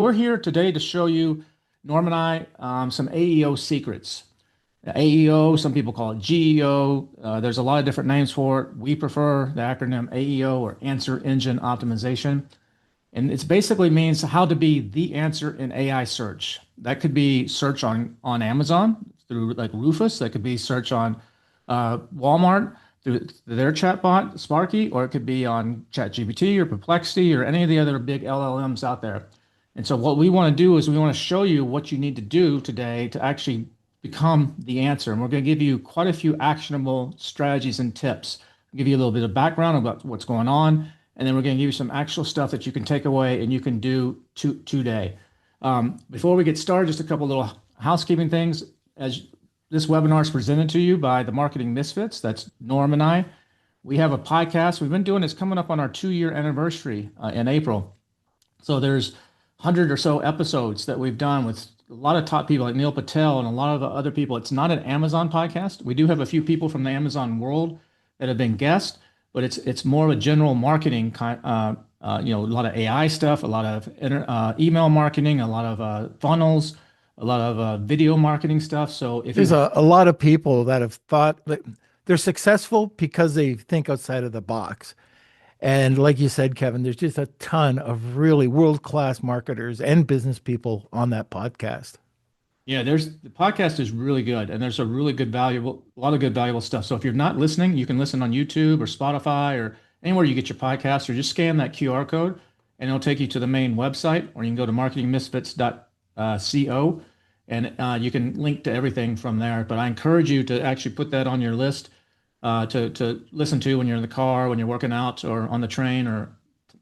We're here today to show you, Norm and I, some AEO secrets. AEO, some people call it GEO. There's a lot of different names for it. We prefer the acronym AEO, or Answer Engine Optimization. And it basically means how to be the answer in AI search. That could be search on Amazon through like Rufus. That could be search on Walmart through their chatbot, Sparky, or it could be on ChatGPT or Perplexity or any of the other big LLMs out there. And so what we want to do is we want to show you what you need to do today to actually become the answer. And we're going to give you quite a few actionable strategies and tips. I'll give you a little bit of background about what's going on, and then we're going to give you some actual stuff that you can take away and you can do today. Before we get started, just a couple little housekeeping things. As this webinar is presented to you by the Marketing Misfits, that's Norm and I. We have a podcast. We've been doing this coming up on our 2-year anniversary in April. So there's 100 or so episodes that we've done with a lot of top people like Neil Patel and a lot of other people. It's not an Amazon podcast. We do have a few people from the Amazon world that have been guests, but it's more of a general marketing kind, a lot of AI stuff, a lot of email marketing, a lot of funnels, a lot of video marketing stuff. So if there's a lot of people that have thought that they're successful because they think outside of the box. And like you said, Kevin, there's just a ton of really world-class marketers and business people on that podcast. Yeah, the podcast is really good, and there's a lot of good valuable stuff. So if you're not listening, you can listen on YouTube or Spotify or anywhere you get your podcast, or just scan that QR code and it'll take you to the main website, or you can go to marketingmisfits.co and you can link to everything from there. But I encourage you to actually put that on your list to listen to when you're in the car, when you're working out, or on the train, or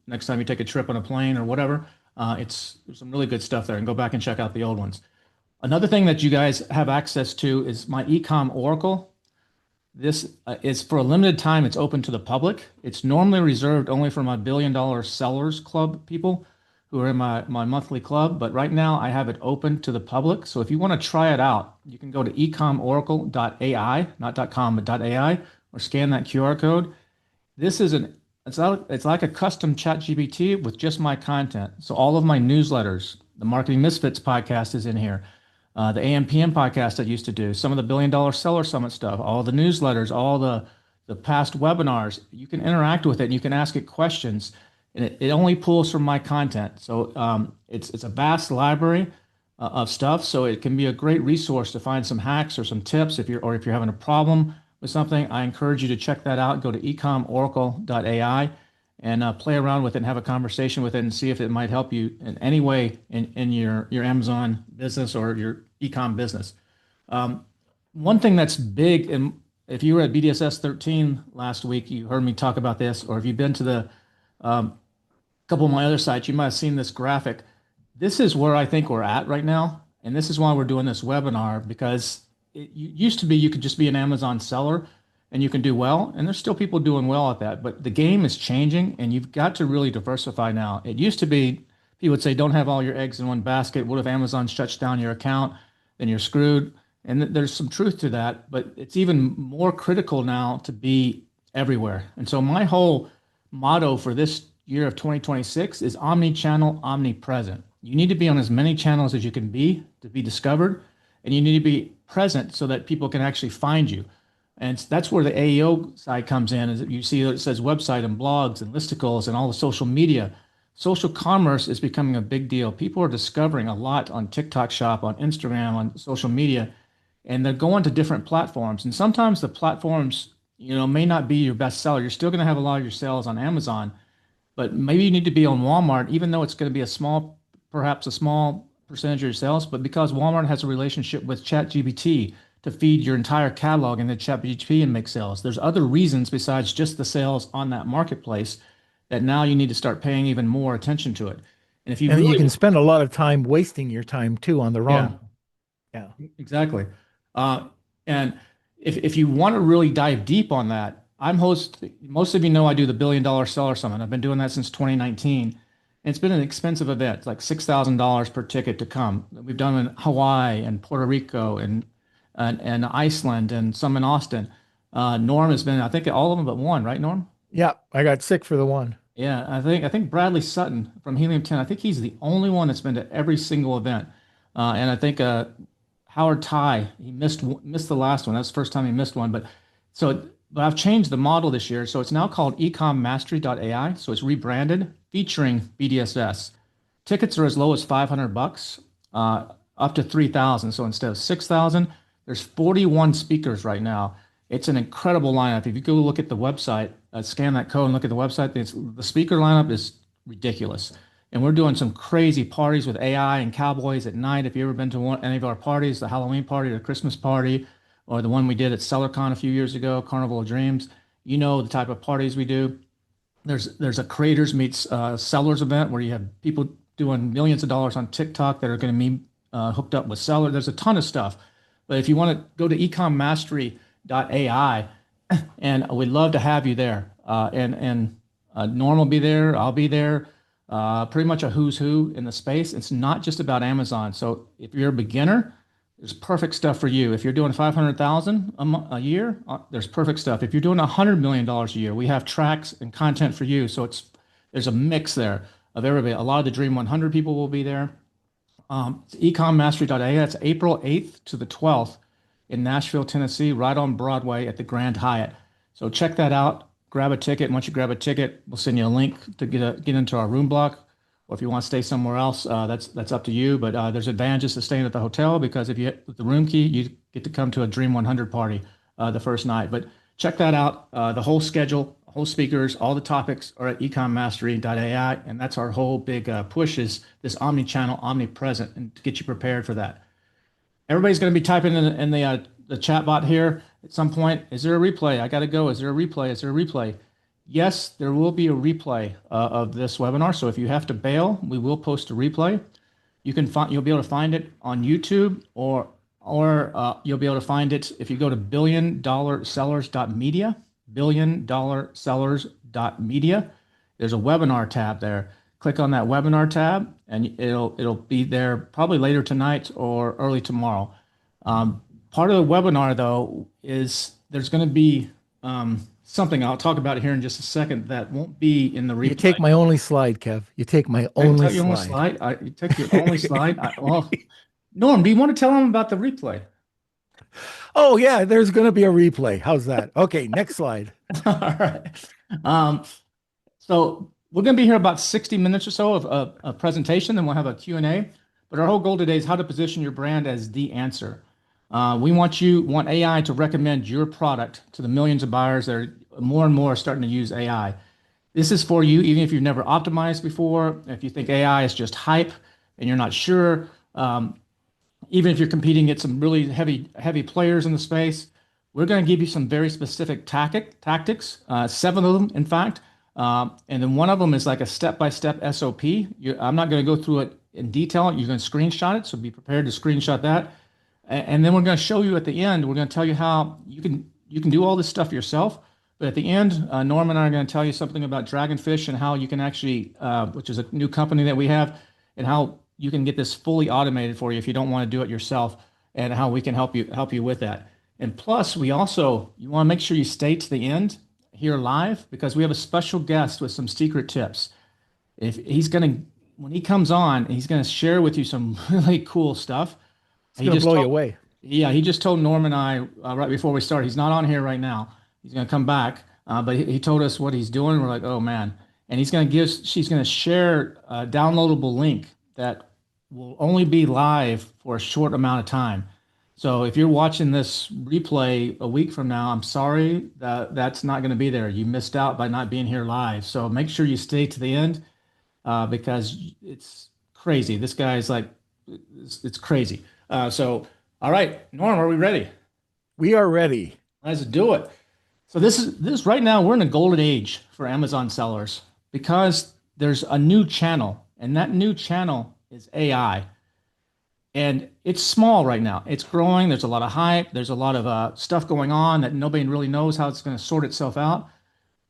next time you take a trip on a plane or whatever. There's some really good stuff there, and go back and check out the old ones. Another thing that you guys have access to is my Ecom Oracle. This is for a limited time. It's open to the public. It's normally reserved only for my $1 billion sellers club people who are in my monthly club, but right now I have it open to the public. So if you want to try it out, you can go to ecomoracle.ai, not .com, but .ai, or scan that QR code. This is it's like a custom ChatGPT with just my content. So all of my newsletters, the Marketing Misfits podcast is in here. The AMPM podcast I used to do, some of the $1 billion seller summit stuff, all the newsletters, all the past webinars. You can interact with it and you can ask it questions. And it only pulls from my content. So it's a vast library of stuff. So it can be a great resource to find some hacks or some tips if you're having a problem with something. I encourage you to check that out. Go to ecomoracle.ai and play around with it and have a conversation with it and see if it might help you in any way in your Amazon business or your ecom business. One thing that's big, and if you were at BDSS 13 last week, you heard me talk about this, or if you've been to the couple of my other sites, you might have seen this graphic. This is where I think we're at right now. And this is why we're doing this webinar, because it used to be you could just be an Amazon seller and you can do well. And there's still people doing well at that. But the game is changing and you've got to really diversify now. It used to be people would say, don't have all your eggs in one basket. What if Amazon shuts down your account? Then you're screwed. And there's some truth to that. But it's even more critical now to be everywhere. And so my whole motto for this year of 2026 is omni-channel, omnipresent. You need to be on as many channels as you can be to be discovered, and you need to be present so that people can actually find you. And that's where the AEO side comes in. Is that you see that it says website and blogs and listicles and all the social media. Social commerce is becoming a big deal. People are discovering a lot on TikTok Shop, on Instagram, on social media, and they're going to different platforms. And sometimes the platforms, may not be your best seller. You're still going to have a lot of your sales on Amazon, but maybe you need to be on Walmart, even though it's going to be perhaps a small percentage of your sales, but because Walmart has a relationship with ChatGPT to feed your entire catalog into ChatGPT and make sales. There's other reasons besides just the sales on that marketplace that now you need to start paying even more attention to it. And if you can spend a lot of time wasting your time too on the wrong. Yeah, exactly. And if you want to really dive deep on that, most of you know I do the $1 billion seller summit. I've been doing that since 2019. And it's been an expensive event. It's like $6,000 per ticket to come. We've done in Hawaii and Puerto Rico and Iceland and some in Austin. Norm has been, I think, all of them but one, right, Norm? Yeah, I got sick for the one. Yeah, I think Bradley Sutton from Helium 10. I think he's the only one that's been to every single event. And I think Howard Ty, he missed the last one. That's the first time he missed one. But I've changed the model this year, so it's now called Ecom Mastery.ai. So it's rebranded, featuring BDSS. Tickets are as low as $500, up to 3,000. So instead of 6,000, there's 41 speakers right now. It's an incredible lineup. If you go look at the website, scan that code and look at the website, the speaker lineup is ridiculous. And we're doing some crazy parties with AI and cowboys at night. If you've ever been to any of our parties, the Halloween party, the Christmas party, or the one we did at CellarCon a few years ago, Carnival of Dreams, you know the type of parties we do. There's a creators meets sellers event where you have people doing millions of dollars on TikTok that are going to be hooked up with seller. There's a ton of stuff. But if you want to go to ecommastery.ai, and we'd love to have you there. Norm will be there. I'll be there. Pretty much a who's who in the space. It's not just about Amazon. So if you're a beginner, there's perfect stuff for you. If you're doing 500,000 a year, there's perfect stuff. If you're doing $100 million a year, we have tracks and content for you. So there's a mix there of everybody. A lot of the Dream 100 people will be there. It's ecommastery.ai. That's April 8th to the 12th in Nashville, Tennessee, right on Broadway at the Grand Hyatt. So check that out. Grab a ticket. And once you grab a ticket, we'll send you a link to get into our room block. Or if you want to stay somewhere else, that's up to you. But there's advantages to staying at the hotel because if you get the room key, you get to come to a Dream 100 party the first night. But check that out. The whole schedule, whole speakers, all the topics are at ecommastery.ai. And that's our whole big push is this omni-channel, omnipresent, and to get you prepared for that. Everybody's going to be typing in the chat bot here at some point. Is there a replay? I got to go. Is there a replay? Is there a replay? Yes, there will be a replay of this webinar. So if you have to bail, we will post a replay. You'll be able to find it on YouTube, or you'll be able to find it if you go to billiondollar-sellers.media, billiondollar-sellers.media. There's a webinar tab there. Click on that webinar tab, and it'll be there probably later tonight or early tomorrow. Part of the webinar, though, is there's going to be something I'll talk about here in just a second that won't be in the replay. You take my only slide, Kev. You take my only slide. You take your only slide. Well, Norm, do you want to tell them about the replay? Oh, yeah, there's going to be a replay. How's that? Okay, next slide. All right. So we're going to be here about 60 minutes or so of a presentation, then we'll have a Q&A. But our whole goal today is how to position your brand as the answer. We want AI to recommend your product to the millions of buyers that are more and more starting to use AI. This is for you, even if you've never optimized before, if you think AI is just hype and you're not sure, even if you're competing against some really heavy players in the space, we're going to give you some very specific tactics, 7 of them, in fact. And then one of them is like a step-by-step SOP. I'm not going to go through it in detail. You're going to screenshot it, so be prepared to screenshot that. And then we're going to show you at the end, we're going to tell you how you can do all this stuff yourself. But at the end, Norm and I are going to tell you something about Dragonfish and how you can actually, which is a new company that we have, and how you can get this fully automated for you if you don't want to do it yourself, and how we can help you with that. And plus, you want to make sure you stay to the end here live, because we have a special guest with some secret tips. When he comes on, he's going to share with you some really cool stuff. It's going to blow you away. Yeah, he just told Norm and I right before we started. He's not on here right now. He's going to come back, but he told us what he's doing. We're like, oh man! And she's going to share a downloadable link that will only be live for a short amount of time. So if you're watching this replay a week from now, I'm sorry that's not going to be there. You missed out by not being here live. So make sure you stay to the end because it's crazy. This guy's like, it's crazy. All right, Norm, are we ready? We are ready. Let's do it. So this right now, we're in a golden age for Amazon sellers because there's a new channel, and that new channel is AI. And it's small right now. It's growing. There's a lot of hype. There's a lot of stuff going on that nobody really knows how it's going to sort itself out.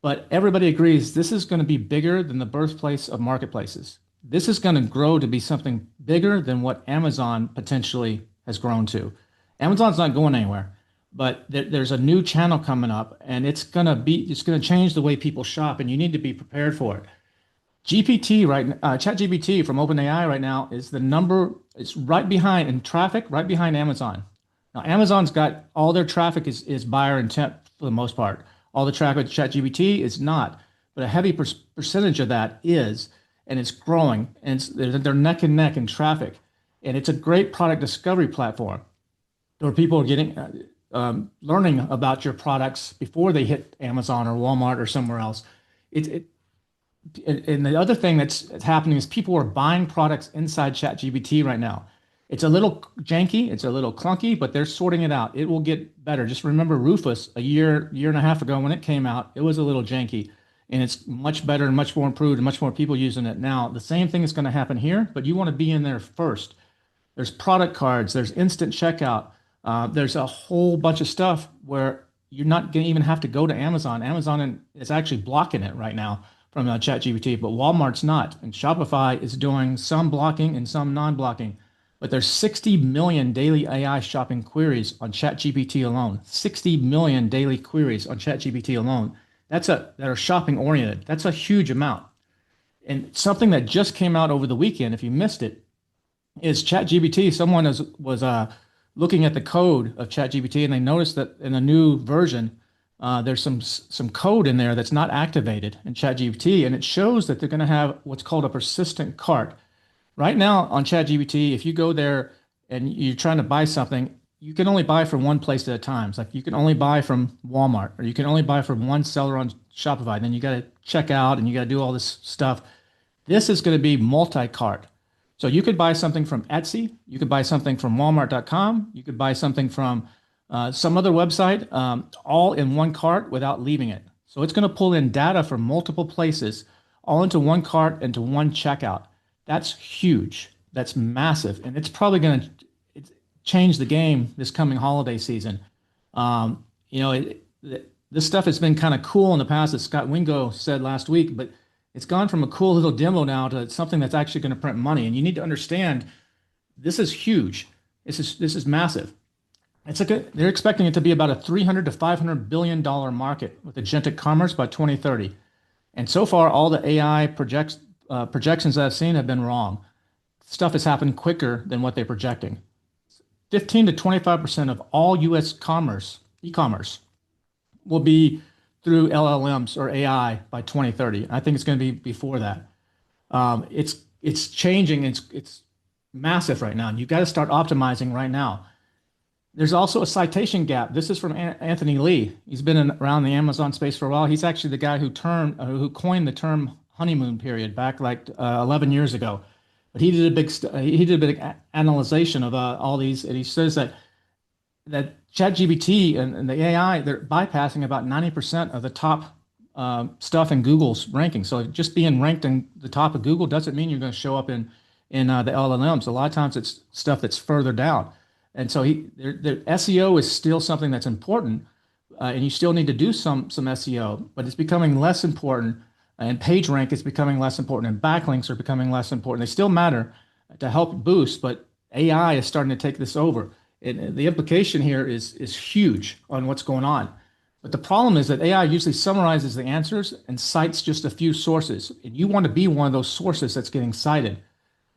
But everybody agrees this is going to be bigger than the birthplace of marketplaces. This is going to grow to be something bigger than what Amazon potentially has grown to. Amazon's not going anywhere, but there's a new channel coming up, and it's going to change the way people shop, and you need to be prepared for it. GPT ChatGPT from OpenAI right now is the number. It's right behind in traffic, right behind Amazon. Now, Amazon's got all their traffic is buyer intent for the most part. All the traffic to ChatGPT is not, but a heavy percentage of that is, and it's growing, and they're neck and neck in traffic, and it's a great product discovery platform where people are getting learning about your products before they hit Amazon or Walmart or somewhere else. It and the other thing that's happening is people are buying products inside ChatGPT right now. It's a little janky, it's a little clunky, but they're sorting it out. It will get better. Just remember Rufus a year and a half ago when it came out, it was a little janky, and it's much better and much more improved and much more people using it now. The same thing is going to happen here, but you want to be in there first. There's product cards, there's instant checkout, there's a whole bunch of stuff where you're not going to even have to go to Amazon. Amazon is actually blocking it right now from ChatGPT, but Walmart's not. And Shopify is doing some blocking and some non-blocking. But there's 60 million daily AI shopping queries on ChatGPT alone. 60 million daily queries on ChatGPT alone. That are shopping oriented. That's a huge amount. And something that just came out over the weekend, if you missed it, is ChatGPT. Someone was looking at the code of ChatGPT, and they noticed that in a new version, there's some code in there that's not activated in ChatGPT, and it shows that they're going to have what's called a persistent cart. Right now on ChatGPT, if you go there and you're trying to buy something, you can only buy from one place at a time. It's like you can only buy from Walmart, or you can only buy from one seller on Shopify. Then you got to check out and you got to do all this stuff. This is going to be multi-cart. So you could buy something from Etsy, you could buy something from Walmart.com, you could buy something from some other website, all in one cart without leaving it. So it's going to pull in data from multiple places, all into one cart, into one checkout. That's huge. That's massive, and it's probably going to change the game this coming holiday season. This stuff has been kind of cool in the past, as Scott Wingo said last week, but it's gone from a cool little demo now to something that's actually going to print money. And you need to understand, this is huge. This is massive. They're expecting it to be about a $300 to $500 billion market with agentic commerce by 2030. And so far, all the AI projections that I've seen have been wrong. Stuff has happened quicker than what they're projecting. 15 to 25% of all U.S. e-commerce, will be through LLMs or AI by 2030. I think it's going to be before that. It's changing. It's massive right now. And you've got to start optimizing right now. There's also a citation gap. This is from Anthony Lee. He's been around the Amazon space for a while. He's actually the guy who coined the term honeymoon period back like 11 years ago. But he did a big analyzation of all these, and he says that ChatGPT and the AI, they're bypassing about 90% of the top stuff in Google's ranking. So just being ranked in the top of Google doesn't mean you're going to show up in the LLMs. A lot of times it's stuff that's further down. And so the SEO is still something that's important, and you still need to do some SEO, but it's becoming less important, and page rank is becoming less important, and backlinks are becoming less important. They still matter to help boost, but AI is starting to take this over. The implication here is huge on what's going on. But the problem is that AI usually summarizes the answers and cites just a few sources. And you want to be one of those sources that's getting cited.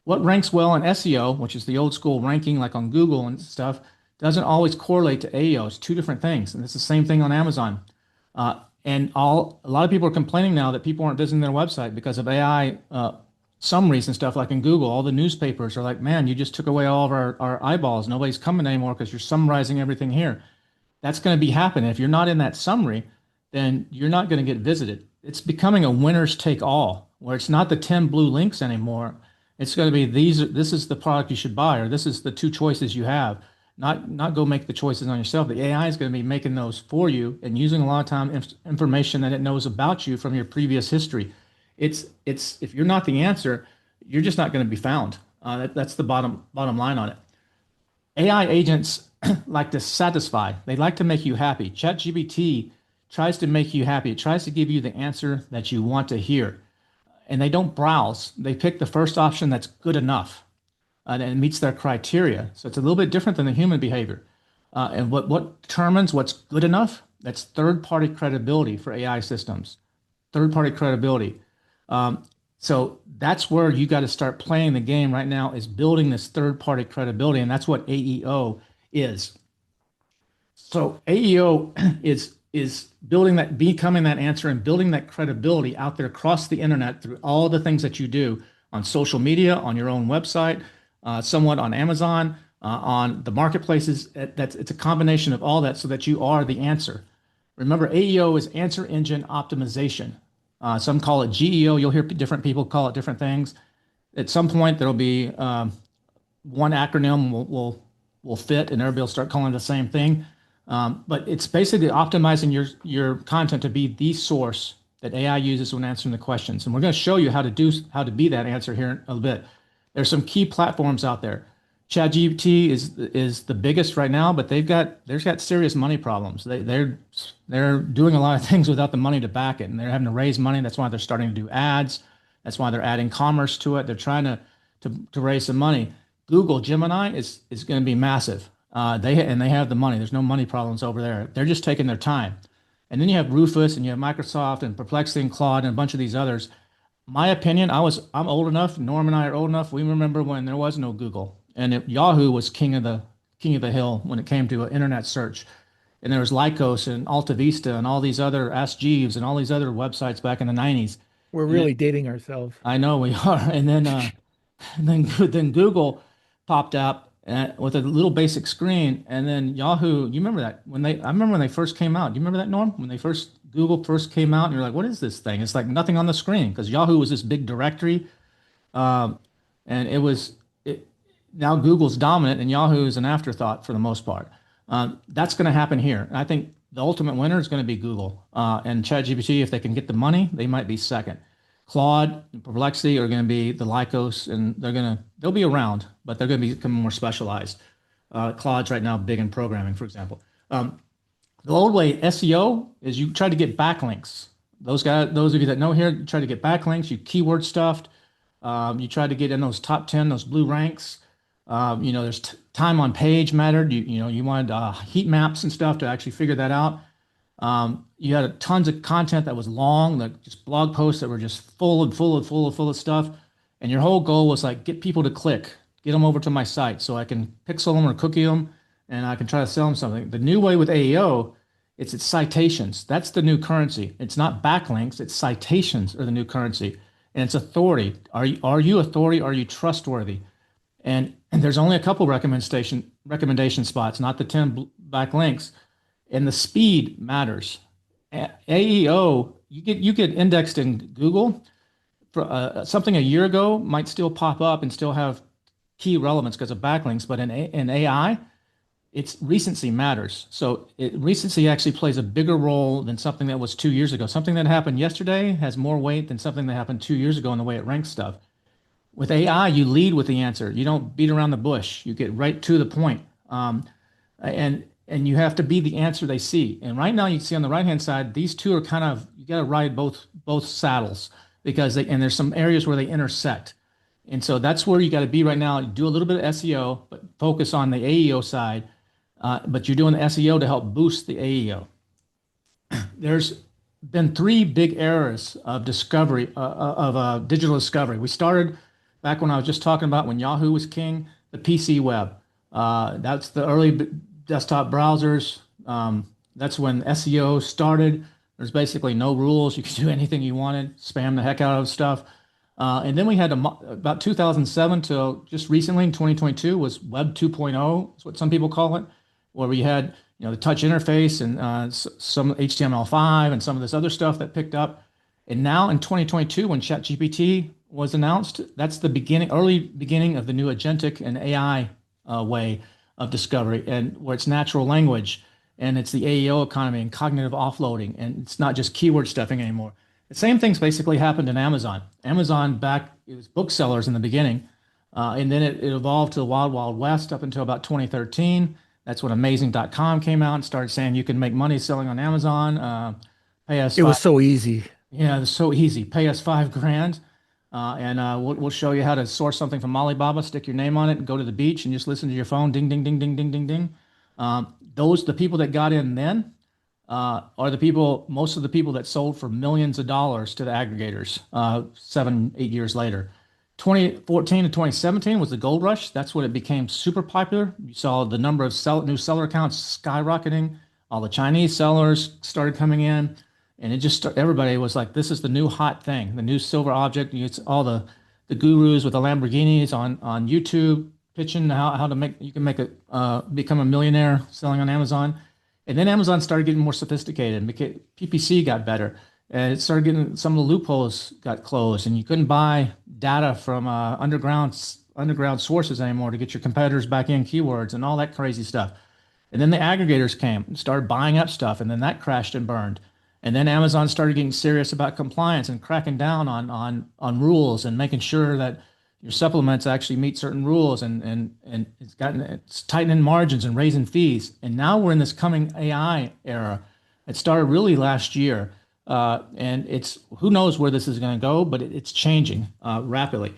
What ranks well in SEO, which is the old school ranking like on Google and stuff, doesn't always correlate to AEO. It's two different things. And it's the same thing on Amazon. A lot of people are complaining now that people aren't visiting their website because of AI summaries and stuff like in Google. All the newspapers are like, man, you just took away all of our eyeballs. Nobody's coming anymore because you're summarizing everything here. That's going to be happening. If you're not in that summary, then you're not going to get visited. It's becoming a winners take all, where it's not the 10 blue links anymore. It's going to be this is the product you should buy, or this is the two choices you have. Not go make the choices on yourself. The AI is going to be making those for you and using a lot of time information that it knows about you from your previous history. It's if you're not the answer, you're just not going to be found. That's the bottom line on it. AI agents like to satisfy. They like to make you happy. ChatGPT tries to make you happy. It tries to give you the answer that you want to hear. And they don't browse. They pick the first option that's good enough and it meets their criteria. So it's a little bit different than the human behavior. And what determines what's good enough? That's third-party credibility for AI systems. Third-party credibility. So that's where you got to start playing the game right now, is building this third party credibility. And that's what AEO is. So AEO is building that, becoming that answer and building that credibility out there across the internet through all the things that you do on social media, on your own website, somewhat on Amazon, on the marketplaces. It's a combination of all that so that you are the answer. Remember, AEO is answer engine optimization. Some call it GEO. You'll hear different people call it different things. At some point, there'll be one acronym will fit, and everybody will start calling it the same thing. But it's basically optimizing your content to be the source that AI uses when answering the questions. And we're going to show you how to be that answer here in a little bit. There's some key platforms out there. ChatGPT is the biggest right now, but there's got serious money problems. They're doing a lot of things without the money to back it, and they're having to raise money. That's why they're starting to do ads. That's why they're adding commerce to it. They're trying to raise some money. Google Gemini is going to be massive. They have the money. There's no money problems over there. They're just taking their time. And then you have Rufus, and you have Microsoft and Perplexity and Claude and a bunch of these others. My opinion, I'm old enough. Norm and I are old enough. We remember when there was no Google, and Yahoo was king of the hill when it came to internet search. And there was Lycos and Alta Vista and all these other Ask Jeeves and all these other websites back in the 90s. We're really dating ourselves. I know we are. And then Google popped up with a little basic screen, and then Yahoo. You remember that I remember when they first came out. Do you remember that, Norm? When Google first came out, and you're like, what is this thing? It's like nothing on the screen, because Yahoo was this big directory, and now Google's dominant and Yahoo is an afterthought for the most part. That's going to happen here. And I think the ultimate winner is going to be Google, and ChatGPT. If they can get the money, they might be second. Claude and Perplexity are going to be the Lycos, and they'll be around, but they're going to become more specialized. Claude's right now big in programming, for example. The old way SEO is you try to get backlinks. Those of you that know here, you try to get backlinks. You keyword stuffed. You try to get in those top 10, those blue ranks. There's time on page mattered. You wanted heat maps and stuff to actually figure that out. You had tons of content that was long, like just blog posts that were just full of stuff. And your whole goal was like, get people to click, get them over to my site so I can pixel them or cookie them, and I can try to sell them something. The new way with AEO, it's citations. That's the new currency. It's not backlinks. It's citations are the new currency, and it's authority. Are you authority? Are you trustworthy? And there's only a couple recommendation spots, not the 10 backlinks. And the speed matters. AEO, you get indexed in Google for something a year ago might still pop up and still have key relevance because of backlinks, but in AI, it's recency matters. So recency actually plays a bigger role than something that was 2 years ago. Something that happened yesterday has more weight than something that happened 2 years ago in the way it ranks stuff. With AI, you lead with the answer. You don't beat around the bush. You get right to the point. And you have to be the answer they see. And right now, you can see on the right-hand side, these two are kind of, you got to ride both saddles, because there's some areas where they intersect. And so that's where you got to be right now. Do a little bit of SEO, but focus on the AEO side. But you're doing the SEO to help boost the AEO. There's been 3 big eras of discovery, of digital discovery. We started back when I was just talking about when Yahoo was king, the PC web. That's the early desktop browsers. That's when SEO started. There's basically no rules. You could do anything you wanted, spam the heck out of stuff. And then we had about 2007 till just recently in 2022 was Web 2.0, is what some people call it, where we had the touch interface and some HTML5 and some of this other stuff that picked up. And now in 2022, when ChatGPT was announced, that's the early beginning of the new agentic and AI way of discovery, and where it's natural language, and it's the AEO economy and cognitive offloading, and it's not just keyword stuffing anymore. The same things basically happened in Amazon. It was booksellers in the beginning, and then it evolved to the wild, wild west up until about 2013. That's when Amazing.com came out and started saying you can make money selling on Amazon. Pay us. It was so easy. Yeah, it was so easy. Pay us $5,000. And we'll show you how to source something from Alibaba, stick your name on it, and go to the beach and just listen to your phone, ding, ding, ding, ding, ding, ding, ding. The people that got in then, are the people, most of the people that sold for millions of dollars to the aggregators 7, 8 years later. 2014 to 2017 was the gold rush. That's when it became super popular. You saw the number of new seller accounts skyrocketing. All the Chinese sellers started coming in, and it just everybody was like, "This is the new hot thing, the new silver object." It's all the gurus with the Lamborghinis on YouTube pitching how to make you can make become a millionaire selling on Amazon. And then Amazon started getting more sophisticated and PPC got better. And it started getting some of the loopholes got closed, and you couldn't buy data from underground sources anymore to get your competitors back in keywords and all that crazy stuff. And then the aggregators came and started buying up stuff, and then that crashed and burned. And then Amazon started getting serious about compliance and cracking down on rules and making sure that your supplements actually meet certain rules, and it's tightening margins and raising fees. And now we're in this coming AI era. It started really last year. And it's who knows where this is going to go, but it's changing rapidly.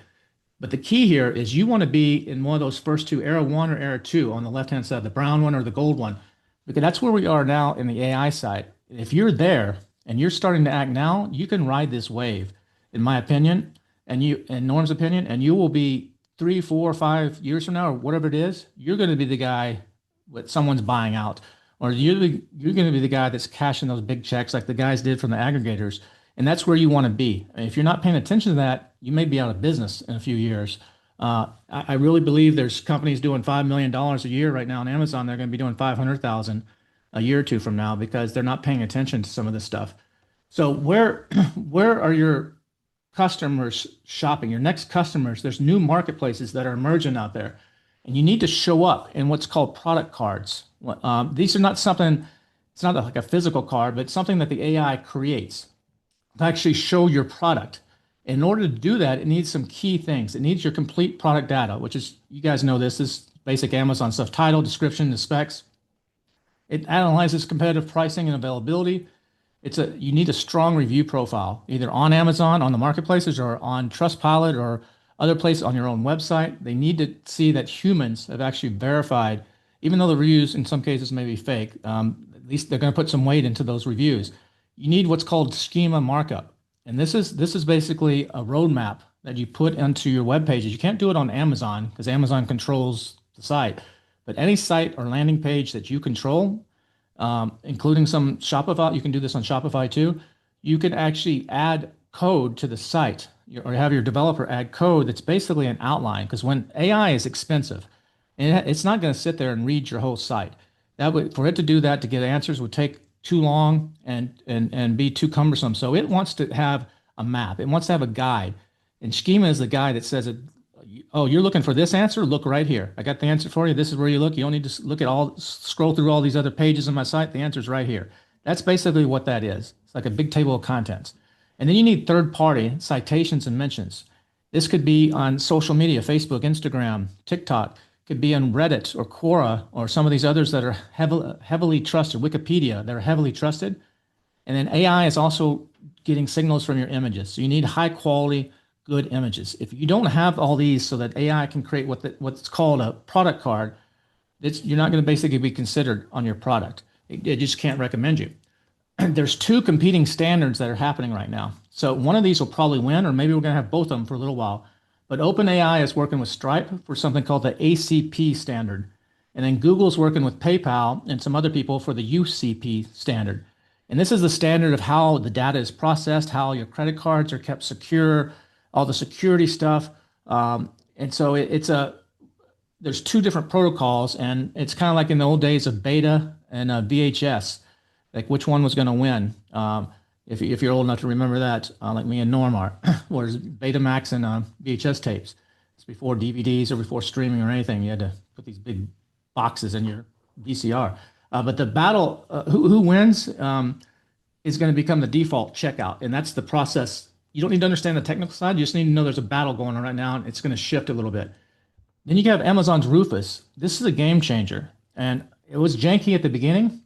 But the key here is you want to be in one of those first two, era one or era two on the left-hand side, the brown one or the gold one, because that's where we are now in the AI side. If you're there and you're starting to act now, you can ride this wave, in my opinion, and Norm's opinion, and you will be 3, 4, 5 years from now, or whatever it is, you're going to be the guy that someone's buying out, or you're going to be the guy that's cashing those big checks like the guys did from the aggregators. And that's where you want to be. If you're not paying attention to that, you may be out of business in a few years. I really believe there's companies doing $5 million a year right now on Amazon. They're going to be doing 500,000 a year or two from now because they're not paying attention to some of this stuff. So where are your customers shopping? Your next customers, there's new marketplaces that are emerging out there, and you need to show up in what's called product cards. These are not something, it's not like a physical card, but something that the AI creates to actually show your product. In order to do that, it needs some key things. It needs your complete product data, which is, you guys know this is basic Amazon stuff: title, description, the specs. It analyzes competitive pricing and availability. You need a strong review profile, either on Amazon, on the marketplaces, or on Trustpilot or other places on your own website. They need to see that humans have actually verified, even though the reviews in some cases may be fake, at least they're going to put some weight into those reviews. You need what's called schema markup. And this is basically a roadmap that you put into your web pages. You can't do it on Amazon because Amazon controls the site. But any site or landing page that you control, including some Shopify, you can do this on Shopify too. You can actually add code to the site, or have your developer add code that's basically an outline. Because when AI is expensive, and it's not going to sit there and read your whole site. For it to do that, to get answers, would take too long and be too cumbersome. So it wants to have a map. It wants to have a guide. And Schema is the guy that says, "Oh, you're looking for this answer? Look right here. I got the answer for you. This is where you look. You don't need to scroll through all these other pages on my site. The answer's right here." That's basically what that is. It's like a big table of contents. And then you need third-party citations and mentions. This could be on social media: Facebook, Instagram, TikTok. Could be on Reddit or Quora or some of these others that are heavily trusted, Wikipedia, that are heavily trusted. And then AI is also getting signals from your images. So you need high quality, good images. If you don't have all these so that AI can create what's called a product card, you're not going to basically be considered on your product. It just can't recommend you. There's two competing standards that are happening right now. So one of these will probably win, or maybe we're going to have both of them for a little while. But OpenAI is working with Stripe for something called the ACP standard. And then Google's working with PayPal and some other people for the UCP standard. And this is the standard of how the data is processed, how your credit cards are kept secure, all the security stuff. And so there's two different protocols, and it's kind of like in the old days of beta and VHS, like which one was going to win. If you're old enough to remember that, like me and Norm are, whereas Betamax and VHS tapes. It's before DVDs or before streaming or anything. You had to put these big boxes in your VCR. But the battle, who wins, is going to become the default checkout, and that's the process. You don't need to understand the technical side. You just need to know there's a battle going on right now, and it's going to shift a little bit. Then you have Amazon's Rufus. This is a game changer, and it was janky at the beginning,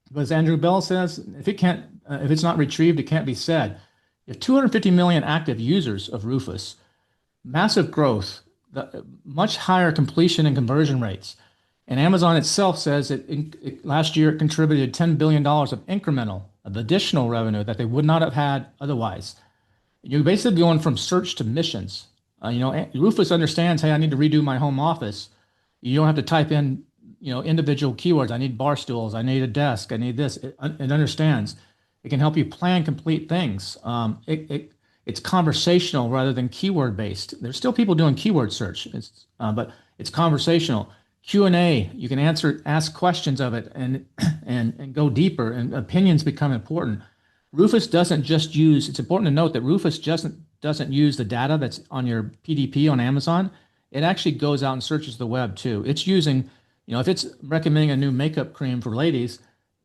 but as Andrew Bell says, if it's not retrieved, it can't be said. You have 250 million active users of Rufus, massive growth, much higher completion and conversion rates. And Amazon itself says last year it contributed $10 billion of incremental, of additional revenue that they would not have had otherwise. You're basically going from search to missions. Rufus understands, hey, I need to redo my home office. You don't have to type in, individual keywords. I need bar stools. I need a desk. I need this. It understands. It can help you plan complete things. It's conversational rather than keyword based. There's still people doing keyword search, but it's conversational. Q&A, you can ask questions of it and go deeper, and opinions become important. Rufus doesn't just use, it's important to note that Rufus doesn't use the data that's on your PDP on Amazon. It actually goes out and searches the web too. It's using, if it's recommending a new makeup cream for ladies,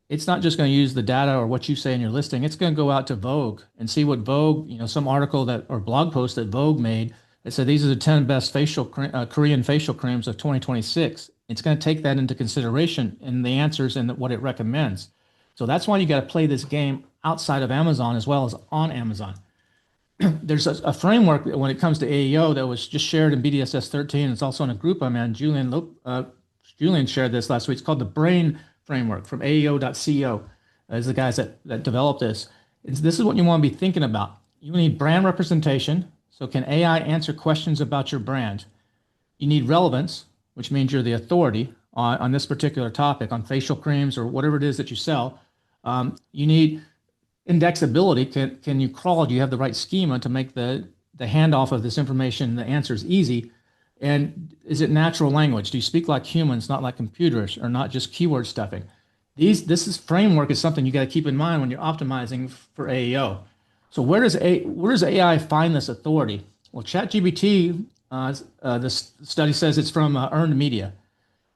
it's not just going to use the data or what you say in your listing. It's going to go out to Vogue and see what Vogue, some article or blog post that Vogue made that said these are the 10 best Korean facial creams of 2026. It's going to take that into consideration in the answers and what it recommends. So that's why you got to play this game outside of Amazon as well as on Amazon. There's a framework when it comes to AEO that was just shared in BDSS 13. It's also in a group I'm in. Julian shared this last week. It's called the BRAIN framework from AEO.co. As the guys that developed this. This is what you want to be thinking about. You need brand representation. So can AI answer questions about your brand? You need relevance, which means you're the authority on this particular topic, on facial creams or whatever it is that you sell. You need indexability. Can you crawl? Do you have the right schema to make the handoff of this information, the answers easy? And is it natural language? Do you speak like humans, not like computers, or not just keyword stuffing? This framework is something you got to keep in mind when you're optimizing for AEO. So where does AI find this authority? Well, ChatGPT, this study says it's from earned media.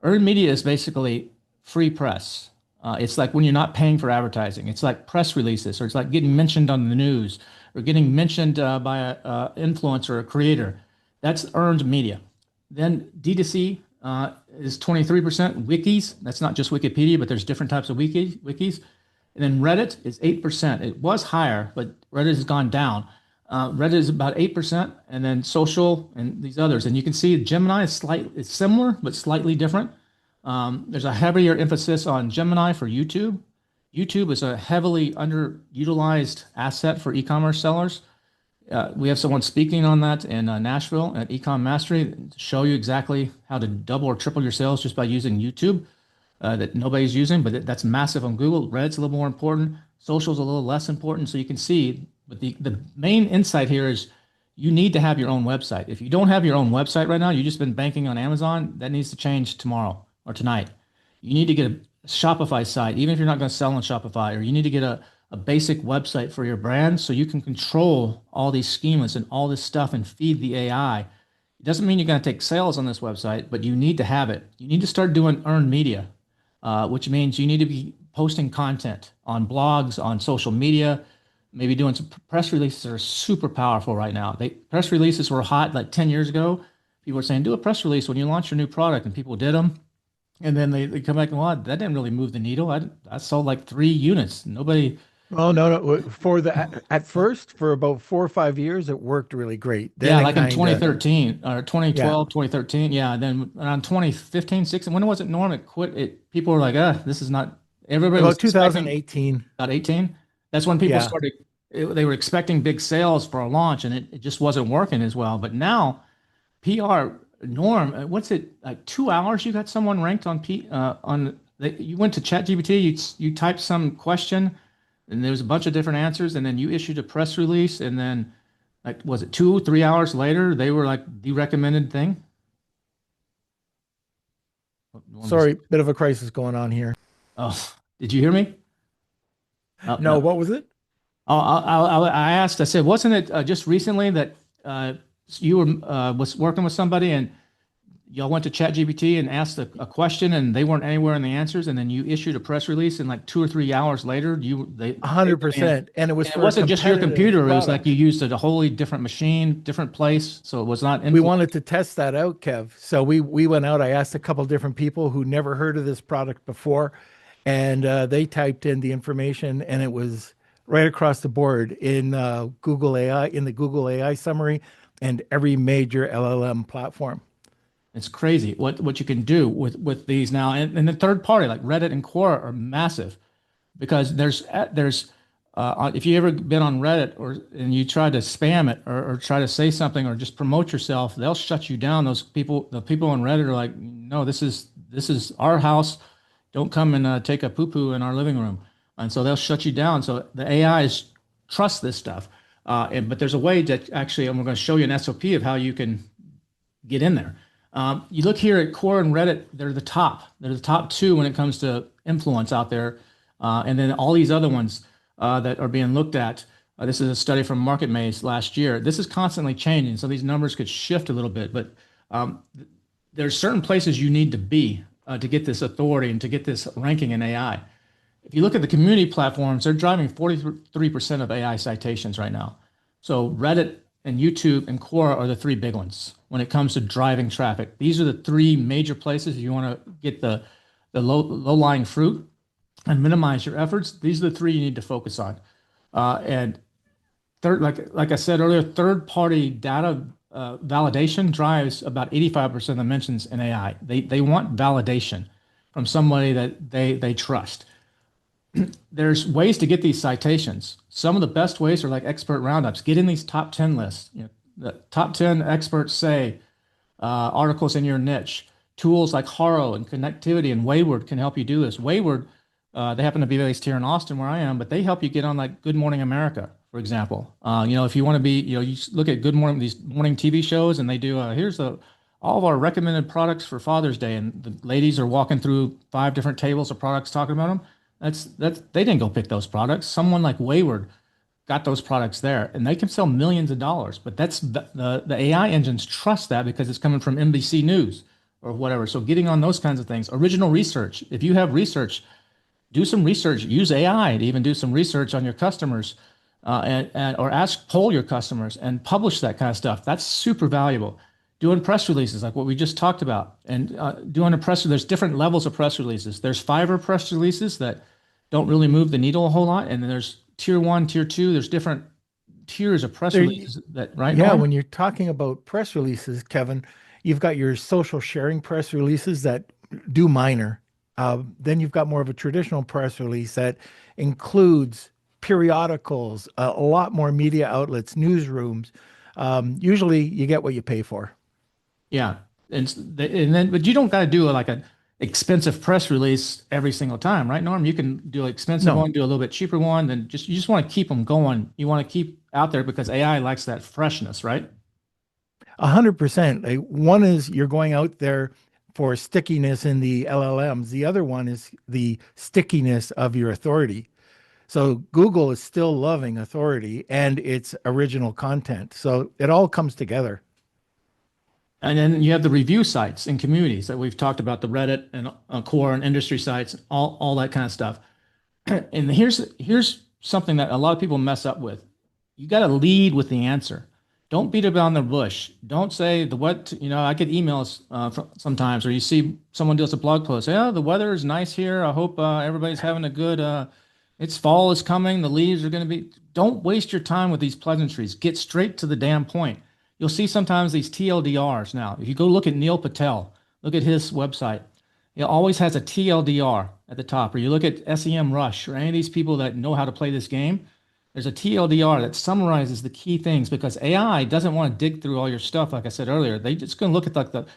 Earned media is basically free press. It's like when you're not paying for advertising. It's like press releases, or it's like getting mentioned on the news, or getting mentioned by an influencer or a creator. That's earned media. Then D2C is 23%. Wikis, that's not just Wikipedia, but there's different types of wikis. And then Reddit is 8%. It was higher, but Reddit has gone down. Reddit is about 8%, and then social and these others. And you can see Gemini is it's similar, but slightly different. There's a heavier emphasis on Gemini for YouTube. YouTube is a heavily underutilized asset for e-commerce sellers. We have someone speaking on that in Nashville at Ecom Mastery to show you exactly how to double or triple your sales just by using YouTube that nobody's using, but that's massive on Google. Reddit's a little more important. Social's a little less important. So you can see, but the main insight here is you need to have your own website. If you don't have your own website right now, you've just been banking on Amazon, that needs to change tomorrow or tonight. You need to get a Shopify site, even if you're not going to sell on Shopify, or you need to get a basic website for your brand so you can control all these schemas and all this stuff and feed the AI. It doesn't mean you're going to take sales on this website, but you need to have it. You need to start doing earned media, which means you need to be posting content on blogs, on social media, maybe doing some press releases that are super powerful right now. Press releases were hot like 10 years ago. People were saying, do a press release when you launch your new product, and people did them. And then they come back and, well, that didn't really move the needle. I sold like 3 units. Nobody. Oh, no. At first, for about 4 or 5 years, it worked really great. Then Yeah, like in 2013 or 2012, 2013. Yeah. And then around 2015, 16, when was it, Norm? It quit. People were like, this is not, everybody was about 2018. About 18. That's when people Yeah. started, they were expecting big sales for a launch, and it just wasn't working as well. But now PR, Norm, what's it, like 2 hours you got someone ranked on you went to ChatGPT, you typed some question, and there was a bunch of different answers, and then you issued a press release, and then like, was it 2, 3 hours later, they were like the recommended thing? Sorry, bit of a crisis going on here. Oh, did you hear me? Oh, No, what was it? Oh, I asked, I said, wasn't it just recently that you was working with somebody and y'all went to ChatGPT and asked a question and they weren't anywhere in the answers, and then you issued a press release, and like 2 or 3 hours later, 100%. And it was it wasn't just your computer. It was product. like you used a wholly different machine, different place. So it was not. We wanted to test that out, Kev. So we went out. I asked a couple different people who never heard of this product before, and they typed in the information, and it was right across the board in Google AI, in the Google AI summary, and every major LLM platform. It's crazy what you can do with these now. And the third party like Reddit and Quora are massive because there's if you ever been on Reddit or and you try to spam it or try to say something or just promote yourself, they'll shut you down. Those people, the people on Reddit are like, no, this is our house. Don't come and take a poo poo in our living room, and so they'll shut you down. So the AIs trust this stuff, but there's a way that actually, and we're going to show you an SOP of how you can get in there. You look here at Quora and Reddit, they're the top. They're the top two when it comes to influence out there. And then all these other ones that are being looked at. This is a study from Market Maze last year. This is constantly changing, so these numbers could shift a little bit. But there's certain places you need to be to get this authority and to get this ranking in AI. If you look at the community platforms, they're driving 43% of AI citations right now. So Reddit and YouTube and Quora are the three big ones when it comes to driving traffic. These are the three major places if you want to get the low-lying fruit and minimize your efforts. These are the three you need to focus on. And third, like I said earlier, third-party data validation drives about 85% of the mentions in AI. They want validation from somebody that they trust. There's ways to get these citations. Some of the best ways are like expert roundups. Get in these top 10 lists. You know, the top 10 experts say articles in your niche. Tools like Haro and Connectivity and Wayward can help you do this. Wayward, they happen to be based here in Austin where I am, but they help you get on like Good Morning America, for example. If you want to be, you look at Good Morning, these morning TV shows, and they do, here's all of our recommended products for Father's Day. And the ladies are walking through 5 different tables of products talking about them. That's they didn't go pick those products. Someone like Wayward got those products there, and they can sell millions of dollars. But that's the AI engines trust that because it's coming from NBC News or whatever. So getting on those kinds of things, original research. If you have research, do some research. Use AI to even do some research on your customers, or poll your customers and publish that kind of stuff. That's super valuable. Doing press releases like what we just talked about, and doing a press. There's different levels of press releases. There's Fiverr press releases that don't really move the needle a whole lot, and then there's tier 1, tier 2. There's different tiers of press releases that, right? Yeah, Norm? when you're talking about press releases, Kevin, you've got your social sharing press releases that do minor. Then you've got more of a traditional press release that includes periodicals, a lot more media outlets, newsrooms. Usually you get what you pay for. Yeah, but you don't got to do like an expensive press release every single time, right, Norm? You can do an expensive No, one, do a little bit cheaper one, then you just want to keep them going. You want to keep out there because AI likes that freshness, right? 100%. One is you're going out there for stickiness in the LLMs. The other one is the stickiness of your authority. So Google is still loving authority and its original content. So it all comes together. And then you have the review sites and communities that we've talked about, the Reddit and core and industry sites, all that kind of stuff. And here's something that a lot of people mess up with. You got to lead with the answer. Don't beat around the bush. Don't say I get emails sometimes, or you see someone does a blog post. Yeah, the weather is nice here. I hope everybody's having a good, it's fall is coming. The leaves are going to be, don't waste your time with these pleasantries. Get straight to the damn point. You'll see sometimes these TLDRs now. If you go look at Neil Patel, look at his website. It always has a TLDR at the top. Or you look at SEM Rush or any of these people that know how to play this game. There's a TLDR that summarizes the key things because AI doesn't want to dig through all your stuff. Like I said earlier, they just going to look at like the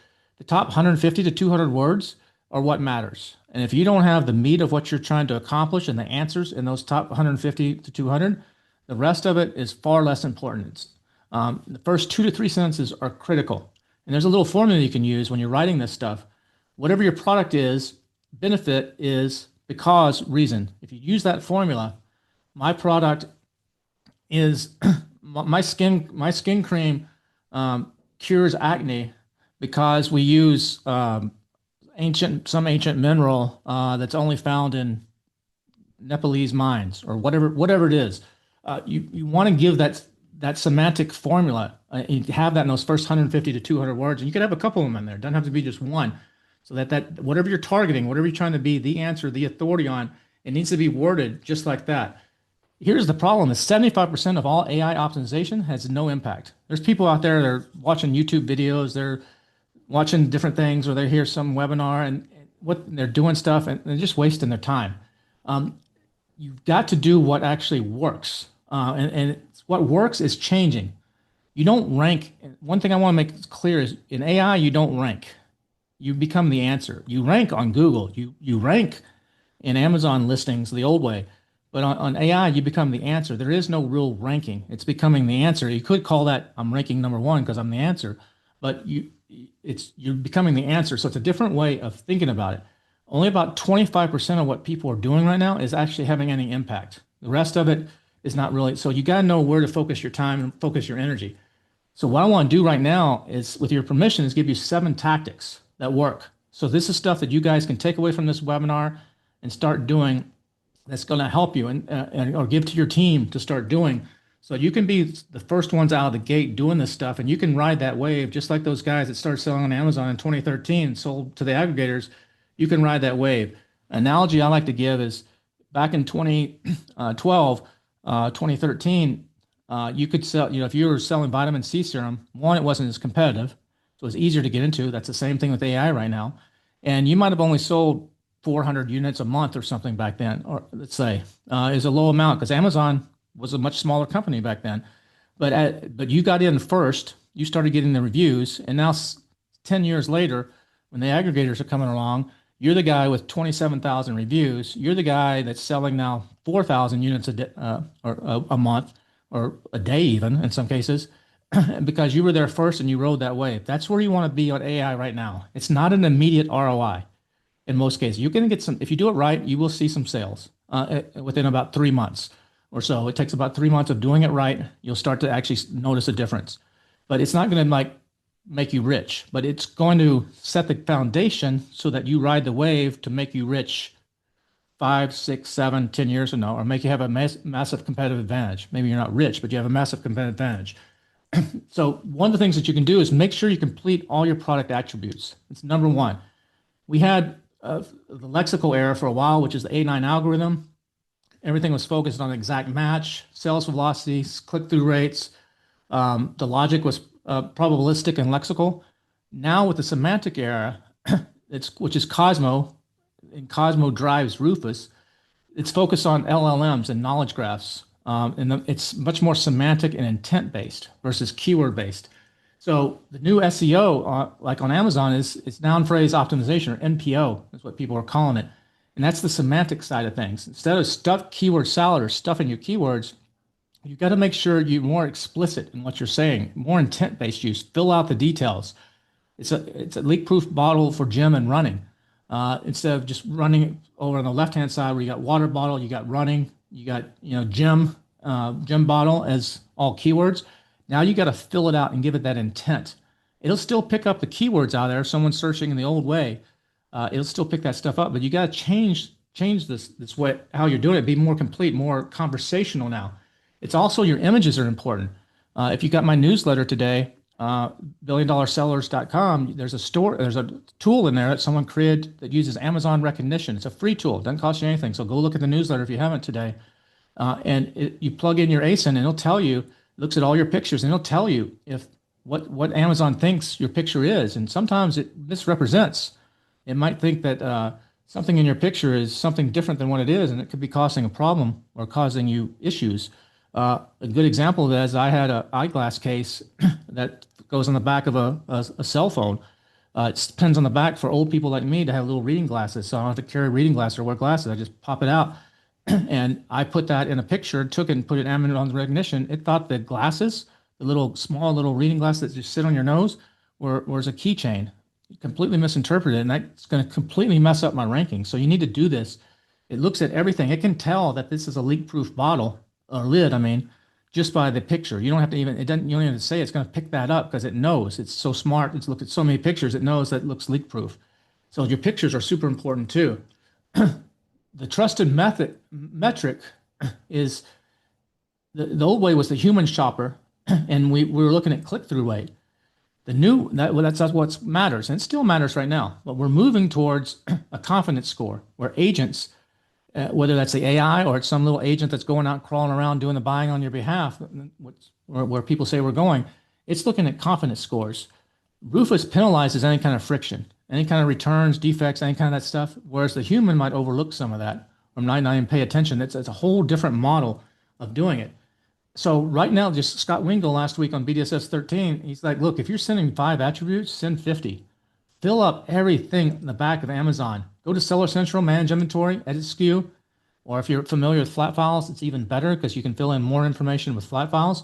top 150 to 200 words are what matters. And if you don't have the meat of what you're trying to accomplish and the answers in those top 150 to 200, the rest of it is far less important. The first 2 to 3 sentences are critical. And there's a little formula you can use when you're writing this stuff. Whatever your product is, benefit is because reason. If you use that formula, my product is my skin cream cures acne because we use some ancient mineral that's only found in Nepalese mines or whatever it is. You want to give that semantic formula. You have that in those first 150 to 200 words, and you could have a couple of them in there. It doesn't have to be just one. So that whatever you're targeting, whatever you're trying to be the answer, the authority on, it needs to be worded just like that. Here's the problem: is 75% of all AI optimization has no impact. There's people out there that are watching YouTube videos. They're watching different things, or they hear some webinar and what they're doing stuff, and they're just wasting their time. You've got to do what actually works. And what works is changing. You don't rank. One thing I want to make clear is in AI, you don't rank. You become the answer. You rank on Google. You rank in Amazon listings the old way. But on AI, you become the answer. There is no real ranking. It's becoming the answer. You could call that I'm ranking number one because I'm the answer, but you're becoming the answer. So it's a different way of thinking about it. Only about 25% of what people are doing right now is actually having any impact. The rest of it is not really. So you got to know where to focus your time and focus your energy. So what I want to do right now is, with your permission, is give you 7 tactics that work. So this is stuff that you guys can take away from this webinar and start doing. That's going to help you and or give to your team to start doing. So you can be the first ones out of the gate doing this stuff, and you can ride that wave just like those guys that started selling on Amazon in 2013 and sold to the aggregators. You can ride that wave. Analogy I like to give is back in 2012, 2013, you could sell, if you were selling vitamin C serum, one, it wasn't as competitive. So it was easier to get into. That's the same thing with AI right now. And you might have only sold 400 units a month or something back then, or let's say, is a low amount because Amazon was a much smaller company back then. But you got in first, you started getting the reviews, and now 10 years later, when the aggregators are coming along, you're the guy with 27,000 reviews. You're the guy that's selling now 4,000 units or a month or a day even in some cases because you were there first and you rode that wave. That's where you want to be on AI right now. It's not an immediate ROI in most cases. You're going to get some, if you do it right, you will see some sales within about 3 months or so. It takes about 3 months of doing it right. You'll start to actually notice a difference. But it's not going to make you rich, but it's going to set the foundation so that you ride the wave to make you rich 5, 6, 7, 10 years from now, or make you have a massive competitive advantage. Maybe you're not rich, but you have a massive competitive advantage. So one of the things that you can do is make sure you complete all your product attributes. It's number one. We had the lexical error for a while, which is the A9 algorithm. Everything was focused on exact match, sales velocities, click-through rates. The logic was probabilistic and lexical. Now with the semantic error, which is COSMO, and COSMO drives Rufus, it's focused on LLMs and knowledge graphs. It's much more semantic and intent-based versus keyword-based. So the new SEO, like on Amazon, is noun phrase optimization, or NPO, is what people are calling it. And that's the semantic side of things. Instead of stuff keyword salad or stuffing your keywords, you got to make sure you're more explicit in what you're saying, more intent-based use. Fill out the details. It's a leak-proof bottle for gym and running. Instead of just running over on the left-hand side where you got water bottle, you got running, you got gym bottle as all keywords. Now you got to fill it out and give it that intent. It'll still pick up the keywords out there. If someone's searching in the old way, it'll still pick that stuff up. But you got to change this way how you're doing it. Be more complete, more conversational now. It's also your images are important. If you got my newsletter today, billiondollarsellers.com, there's a tool in there that someone created that uses Amazon recognition. It's a free tool. It doesn't cost you anything. So go look at the newsletter if you haven't today. You plug in your ASIN and it'll tell you, looks at all your pictures, and it'll tell you if what Amazon thinks your picture is. And sometimes it misrepresents. It might think that something in your picture is something different than what it is, and it could be causing a problem or causing you issues. A good example of that is I had an eyeglass case that goes on the back of a cell phone. It pins on the back for old people like me to have little reading glasses, so I don't have to carry reading glasses or wear glasses. I just pop it out. And I put that in a picture, took it and put it on the recognition. It thought the glasses, the small little reading glasses that just sit on your nose, was a keychain. It completely misinterpreted, and that's going to completely mess up my ranking. So you need to do this. It looks at everything. It can tell that this is a leak-proof bottle, or lid, I mean, just by the picture. You don't have to even, you don't even have to say it's going to pick that up because it knows. It's so smart. It's looked at so many pictures. It knows that it looks leak-proof. So your pictures are super important too. The trusted metric is the old way was the human shopper, and we were looking at click-through rate. That's what matters, and it still matters right now. But we're moving towards a confidence score where agents, whether that's the AI or it's some little agent that's going out crawling around doing the buying on your behalf, where people say we're going, it's looking at confidence scores. Rufus penalizes any kind of friction, any kind of returns, defects, any kind of that stuff, whereas the human might overlook some of that or might not even pay attention. It's a whole different model of doing it. So right now, just Scott Wingle last week on BDSS 13, he's like, look, if you're sending 5 attributes, send 50. Fill up everything in the back of Amazon. Go to Seller Central, manage inventory, edit SKU, or if you're familiar with flat files, it's even better because you can fill in more information with flat files.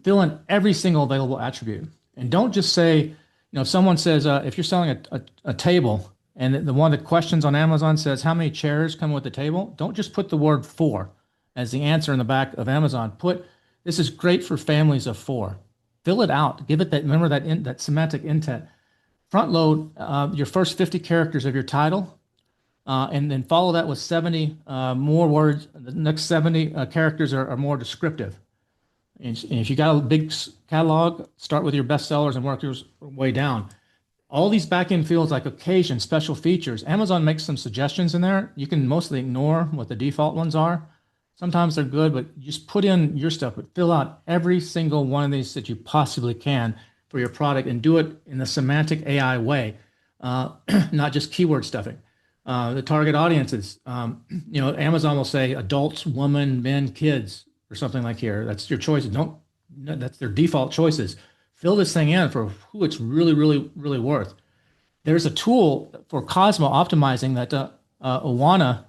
Fill in every single available attribute. And don't just say, if someone says, if you're selling a table and the one of the questions on Amazon says, how many chairs come with the table? Don't just put the word 4 as the answer in the back of Amazon. Put, this is great for families of 4. Fill it out. Give it that, remember that semantic intent. Front load your first 50 characters of your title, and then follow that with 70 more words. The next 70 characters are more descriptive. And if you got a big catalog, start with your best sellers and work your way down. All these back-end fields like occasion, special features, Amazon makes some suggestions in there. You can mostly ignore what the default ones are. Sometimes they're good, but just put in your stuff, but fill out every single one of these that you possibly can for your product and do it in the semantic AI way, not just keyword stuffing. The target audiences, Amazon will say adults, women, men, kids, or something like here. That's your choice. That's their default choices. Fill this thing in for who it's really, really, really worth. There's a tool for COSMO optimizing that Awana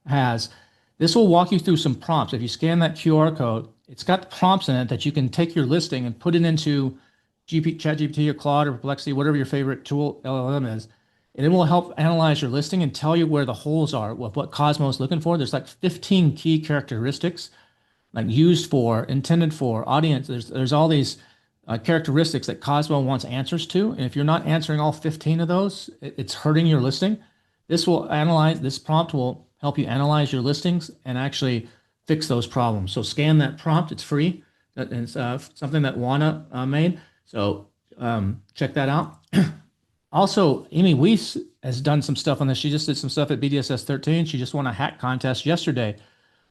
has. This will walk you through some prompts. If you scan that QR code, it's got prompts in it that you can take your listing and put it into ChatGPT or Claude or Perplexity, whatever your favorite tool LLM is. And it will help analyze your listing and tell you where the holes are with what Cosmo is looking for. There's like 15 key characteristics, like used for, intended for, audience. There's all these characteristics that Cosmo wants answers to. And if you're not answering all 15 of those, it's hurting your listing. This prompt will help you analyze your listings and actually fix those problems. So scan that prompt. It's free. It's something that Wana made. So check that out. Also, Amy Weiss has done some stuff on this. She just did some stuff at BDSS 13. She just won a hack contest yesterday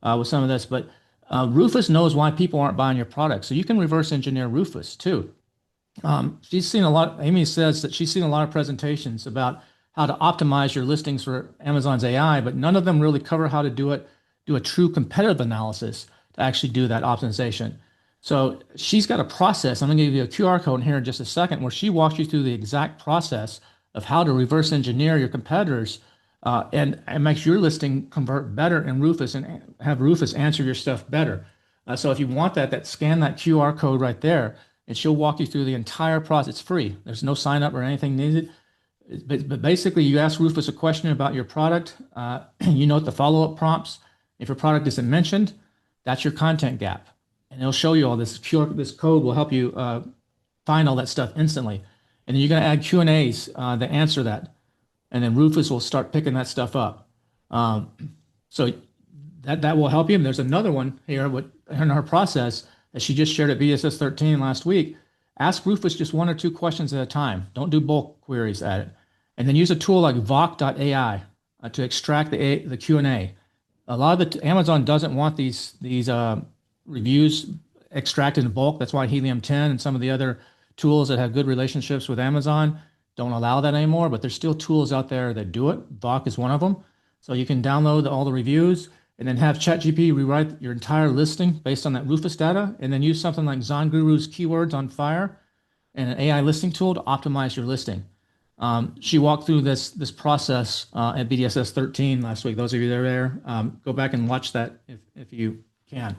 with some of this. But Rufus knows why people aren't buying your product. So you can reverse engineer Rufus too. She's seen a lot. Amy says that she's seen a lot of presentations about how to optimize your listings for Amazon's AI, but none of them really cover how to do a true competitive analysis to actually do that optimization. So she's got a process. I'm going to give you a QR code here in just a second where she walks you through the exact process of how to reverse engineer your competitors and makes your listing convert better in Rufus and have Rufus answer your stuff better. So if you want that, scan that QR code right there and she'll walk you through the entire process. It's free. There's no sign up or anything needed. But basically, you ask Rufus a question about your product. You note the follow-up prompts. If your product isn't mentioned, that's your content gap. And it'll show you all this. This code will help you find all that stuff instantly. And then you're going to add Q&As that answer that. And then Rufus will start picking that stuff up. So that will help you. And there's another one here in her process that she just shared at BSS 13 last week. Ask Rufus just 1 or 2 questions at a time. Don't do bulk queries at it. And then use a tool like Voc.ai to extract the Q&A. A lot of Amazon doesn't want these reviews extracted in bulk. That's why Helium 10 and some of the other tools that have good relationships with Amazon don't allow that anymore, but there's still tools out there that do it. Voc is one of them. So you can download all the reviews and then have ChatGPT rewrite your entire listing based on that Rufus data, and then use something like ZonGuru's Keywords on Fire and an AI listing tool to optimize your listing. She walked through this process at BDSS 13 last week. Those of you that are there, go back and watch that if you can.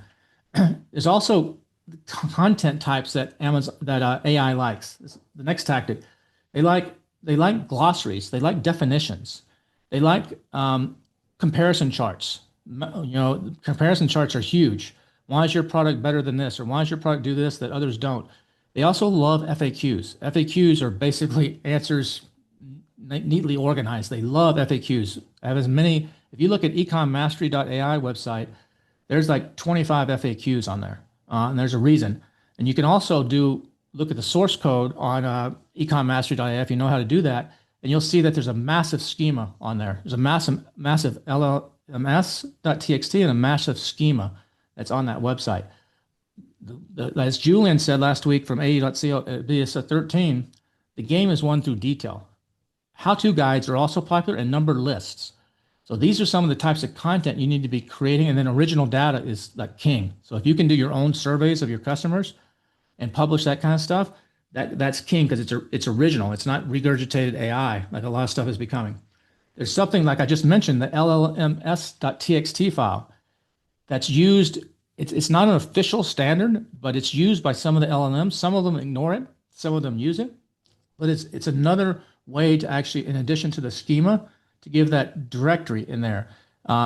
There's also content types that AI likes. The next tactic, they like glossaries, they like definitions, they like comparison charts. Comparison charts are huge. Why is your product better than this, or why does your product do this that others don't? They also love FAQs. FAQs are basically answers neatly organized. They love FAQs. I have as many. If you look at ecommastery.ai website, there's like 25 FAQs on there, and there's a reason. And you can also look at the source code on ecommastery.ai if you know how to do that, and you'll see that there's a massive schema on there. There's a massive LLMs.txt and a massive schema that's on that website. As Julian said last week from AE.co BS13, the game is won through detail. How-to guides are also popular and numbered lists. So these are some of the types of content you need to be creating. And then original data is like king. So if you can do your own surveys of your customers and publish that kind of stuff, that's king because it's original. It's not regurgitated AI like a lot of stuff is becoming. There's something like I just mentioned, the LLMs.txt file that's used. It's not an official standard, but it's used by some of the LLMs. Some of them ignore it. Some of them use it. But it's another way to actually, in addition to the schema, to give that directory in there.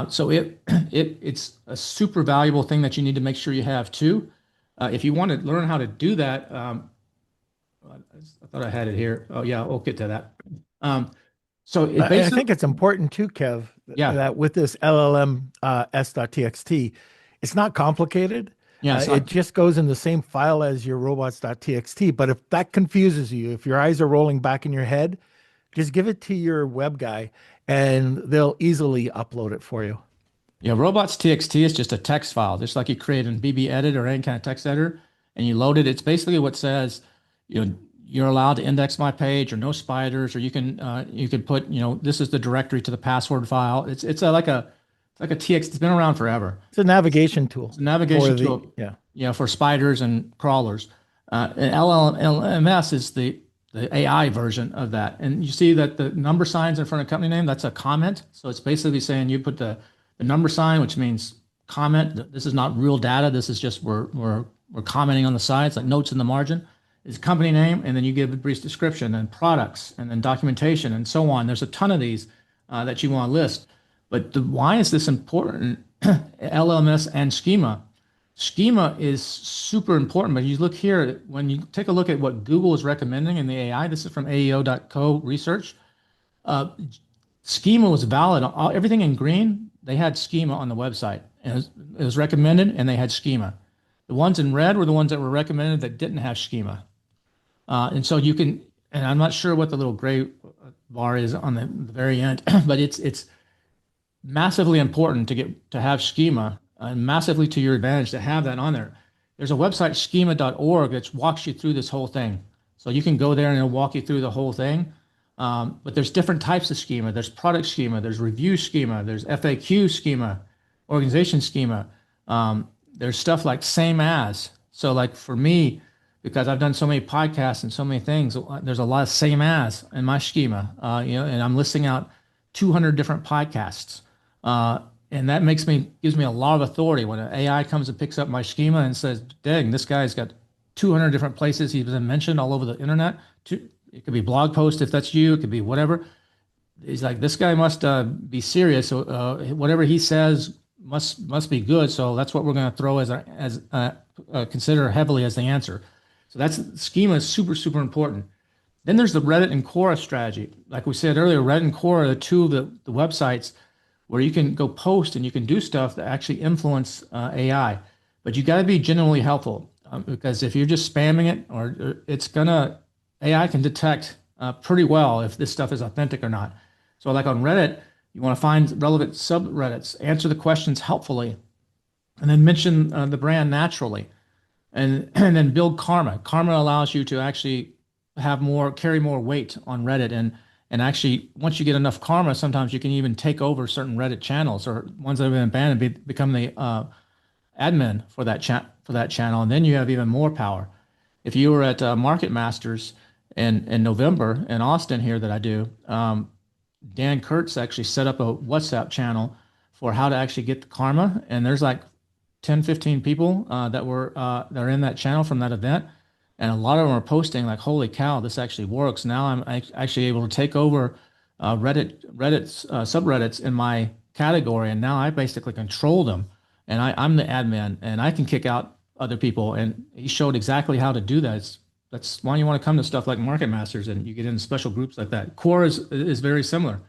So it's a super valuable thing that you need to make sure you have too. If you want to learn how to do that, I thought I had it here. Oh yeah, we'll get to that. So it I basically, think it's important too, Kev, yeah, that with this LLM s.txt, it's not complicated. yeah, it's It not. just goes in the same file as your robots.txt. But if that confuses you, if your eyes are rolling back in your head, just give it to your web guy and they'll easily upload it for you. Yeah, robots.txt is just a text file, just like you create in BB Edit or any kind of text editor, and you load it. It's basically what says, you're allowed to index my page or no spiders, or you can put, this is the directory to the password file. It's like a TX. It's been around forever. It's a navigation tool It's a navigation the, tool, yeah. for spiders and crawlers. And LLMS is the AI version of that. And you see that the number signs in front of company name, that's a comment. So it's basically saying you put the number sign, which means comment. This is not real data. This is just we're commenting on the side. It's like notes in the margin. Is company name, and then you give a brief description and products and then documentation and so on. There's a ton of these that you want to list. But why is this important? LMS and schema. Schema is super important, but you look here, when you take a look at what Google is recommending in the AI, this is from AEO.co research. Schema was valid. Everything in green, they had schema on the website. And it was recommended, and they had schema. The ones in red were the ones that were recommended that didn't have schema. And so you can, and I'm not sure what the little gray bar is on the very end, but it's massively important to have schema, and massively to your advantage to have that on there. There's a website, schema.org, that walks you through this whole thing. So you can go there and it'll walk you through the whole thing. But there's different types of schema. There's product schema, there's review schema, there's FAQ schema, organization schema. There's stuff like same as. So like for me, because I've done so many podcasts and so many things, there's a lot of same as in my schema, and I'm listing out 200 different podcasts. And that gives me a lot of authority when an AI comes and picks up my schema and says, dang, this guy's got 200 different places he's been mentioned all over the internet. It could be blog post if that's you, it could be whatever. He's like, this guy must be serious. So whatever he says must be good. So that's what we're going to throw as consider heavily as the answer. So schema is super, super important. Then there's the Reddit and Quora strategy. Like we said earlier, Reddit and Quora are the two of the websites where you can go post and you can do stuff that actually influence AI. But you got to be genuinely helpful because if you're just spamming it, or AI can detect pretty well if this stuff is authentic or not. So like on Reddit, you want to find relevant subreddits, answer the questions helpfully, and then mention the brand naturally. And then build karma. Karma allows you to actually carry more weight on Reddit. And actually, once you get enough karma, sometimes you can even take over certain Reddit channels or ones that have been banned and become the admin for that channel. And then you have even more power. If you were at Market Masters in November in Austin here that I do, Dan Kurtz actually set up a WhatsApp channel for how to actually get the karma. And there's like 10, 15 people that are in that channel from that event. And a lot of them are posting like, holy cow, this actually works. Now I'm actually able to take over Reddit's subreddits in my category. And now I basically control them. And I'm the admin and I can kick out other people. And he showed exactly how to do that. That's why you want to come to stuff like Market Masters and you get into special groups like that. Quora is very similar.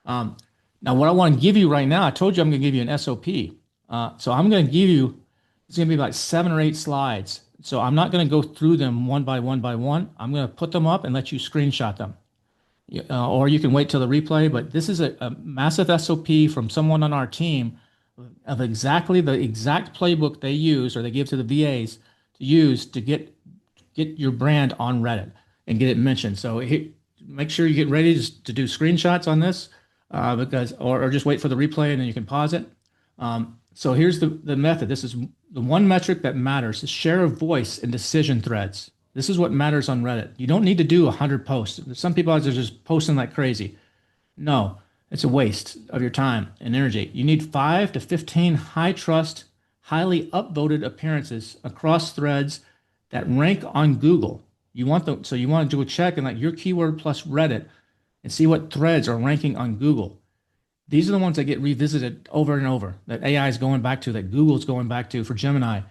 Now, what I want to give you right now, I told you I'm going to give you an SOP. So I'm going to give you, it's going to be like 7 or 8 slides. So I'm not going to go through them one by one by one. I'm going to put them up and let you screenshot them. Or you can wait till the replay, but this is a massive SOP from someone on our team of exactly the exact playbook they use or they give to the VAs to use to get your brand on Reddit. and get it mentioned. So make sure you get ready to do screenshots on this because or just wait for the replay and then you can pause it. So here's the method. This is the one metric that matters is share of voice in decision threads. This is what matters on Reddit. You don't need to do 100 posts. Some people out there just posting like crazy. No, it's a waste of your time and energy. You need 5 to 15 high trust, highly upvoted appearances across threads that rank on Google. So you want to do a check and like your keyword plus Reddit and see what threads are ranking on Google. These are the ones that get revisited over and over, that AI is going back to, that Google's going back to for Gemini.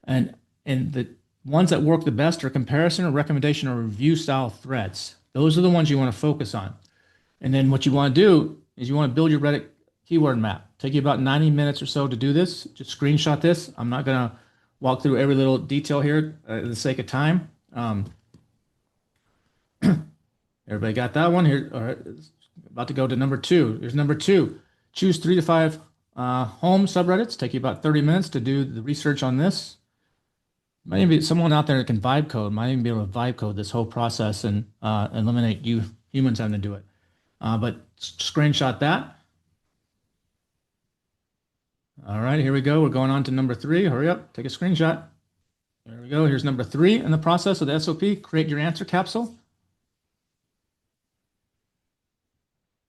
And the ones that work the best are comparison or recommendation or review style threads. Those are the ones you want to focus on. And then what you want to do is you want to build your Reddit keyword map. Take you about 90 minutes or so to do this. Just screenshot this. I'm not going to walk through every little detail here for the sake of time. Everybody got that one here? All right, about to go to number 2. Here's number 2. Choose 3 to 5 home subreddits. Take you about 30 minutes to do the research on this. Might even be someone out there that can vibe code. Might even be able to vibe code this whole process and eliminate you humans having to do it. But screenshot that. All right, here we go. We're going on to number 3. Hurry up, take a screenshot. There we go. Here's number 3 in the process of the SOP. Create your answer capsule.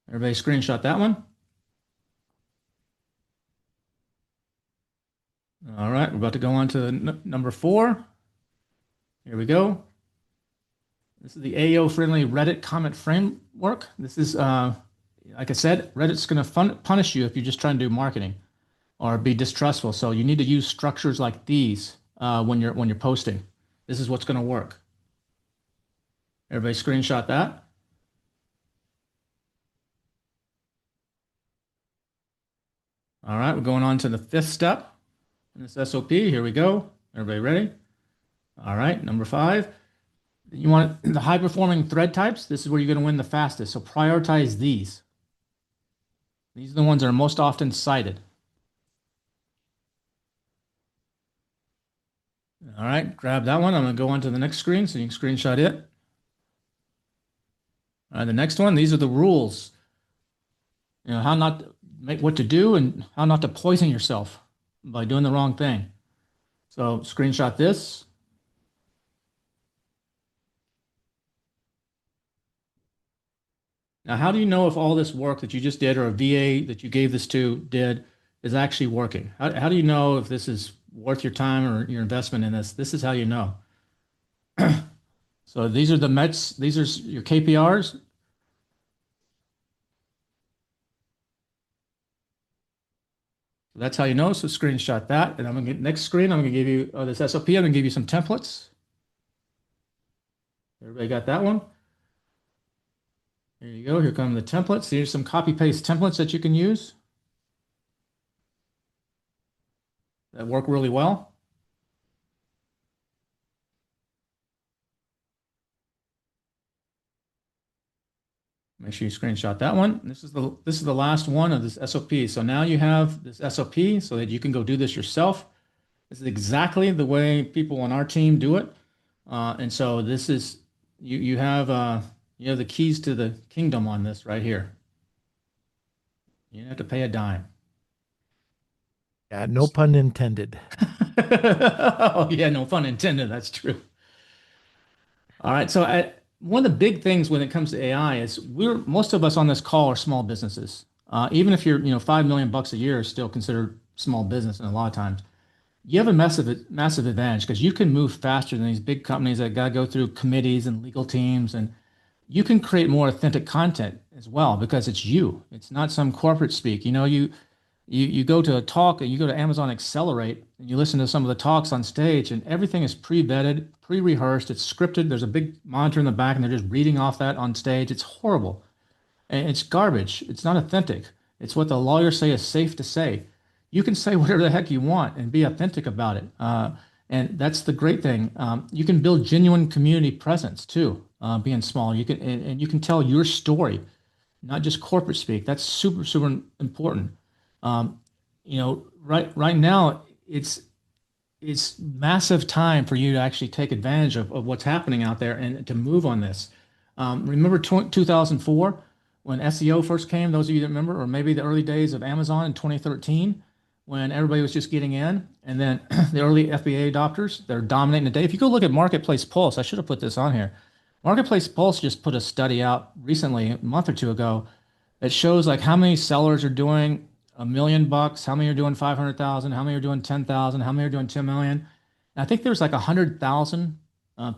Everybody screenshot that one. All right, we're about to go on to number 4. Here we go. This is the AO-friendly Reddit comment framework. This is, like I said, Reddit's going to punish you if you're just trying to do marketing or be distrustful. So you need to use structures like these when you're posting. This is what's going to work. Everybody screenshot that. All right, we're going on to the 5th step in this SOP. Here we go. Everybody ready? All right, number 5. You want the high-performing thread types. This is where you're going to win the fastest. So prioritize these. These are the ones that are most often cited. All right, grab that one. I'm going to go on to the next screen so you can screenshot it. All right, the next one, these are the rules. You know, how not to make what to do and how not to poison yourself by doing the wrong thing. So screenshot this. Now, how do you know if all this work that you just did or a VA that you gave this to did is actually working? How do you know if this is worth your time or your investment in this? This is how you know. So these are the METs. These are your KPIs. So that's how you know. So screenshot that. And I'm going to get next screen. I'm going to give you this SOP. I'm going to give you some templates. Everybody got that one? Here you go. Here come the templates. Here's some copy paste templates that you can use that work really well. Make sure you screenshot that one. This is the last one of this SOP. So now you have this SOP so that you can go do this yourself. This is exactly the way people on our team do it. And so this is you have the keys to the kingdom on this right here. You don't have to pay a dime. Yeah, no pun intended. Oh yeah, no pun intended. That's true. All right, so one of the big things when it comes to AI is most of us on this call are small businesses. Even if you're $5 million a year is still considered small business, and a lot of times you have a massive advantage because you can move faster than these big companies that got to go through committees and legal teams, and you can create more authentic content as well because it's you. It's not some corporate speak. You go to a talk and you go to Amazon Accelerate and you listen to some of the talks on stage and everything is pre-vetted, pre-rehearsed, it's scripted. There's a big monitor in the back and they're just reading off that on stage. It's horrible. And it's garbage. It's not authentic. It's what the lawyers say is safe to say. You can say whatever the heck you want and be authentic about it. And that's the great thing. You can build genuine community presence too, being small. You can tell your story, not just corporate speak. That's super, super important. Right now it's it's massive time for you to actually take advantage of what's happening out there and to move on this. Remember 2004 when SEO first came, those of you that remember, or maybe the early days of Amazon in 2013 when everybody was just getting in, and then the early FBA adopters, they're dominating the day. If you go look at Marketplace Pulse, I should have put this on here. Marketplace Pulse just put a study out recently, a month or two ago, that shows like how many sellers are doing $1 million, how many are doing 500,000, how many are doing 10,000, how many are doing 10 million. And I think there's like 100,000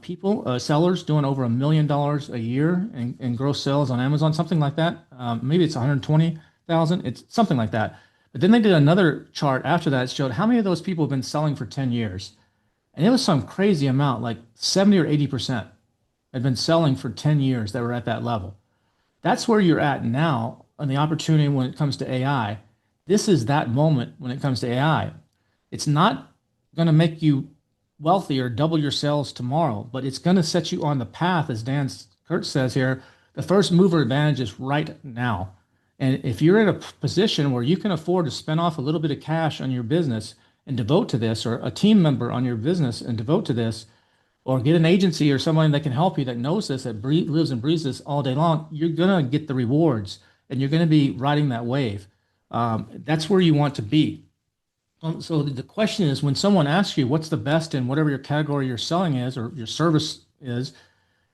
people, sellers doing over $1 million a year in gross sales on Amazon, something like that. Maybe it's 120,000. It's something like that. But then they did another chart after that. It showed how many of those people have been selling for 10 years. And it was some crazy amount, like 70 or 80% had been selling for 10 years that were at that level. That's where you're at now on the opportunity when it comes to AI. This is that moment when it comes to AI. It's not going to make you wealthy or double your sales tomorrow, but it's going to set you on the path, as Dan Kurtz says here. The first mover advantage is right now. And if you're in a position where you can afford to spend off a little bit of cash on your business and devote to this, or a team member on your business and devote to this, or get an agency or someone that can help you that knows this, that lives and breathes this all day long, you're going to get the rewards and you're going to be riding that wave. That's where you want to be. So the question is, when someone asks you what's the best in whatever your category you're selling is or your service is,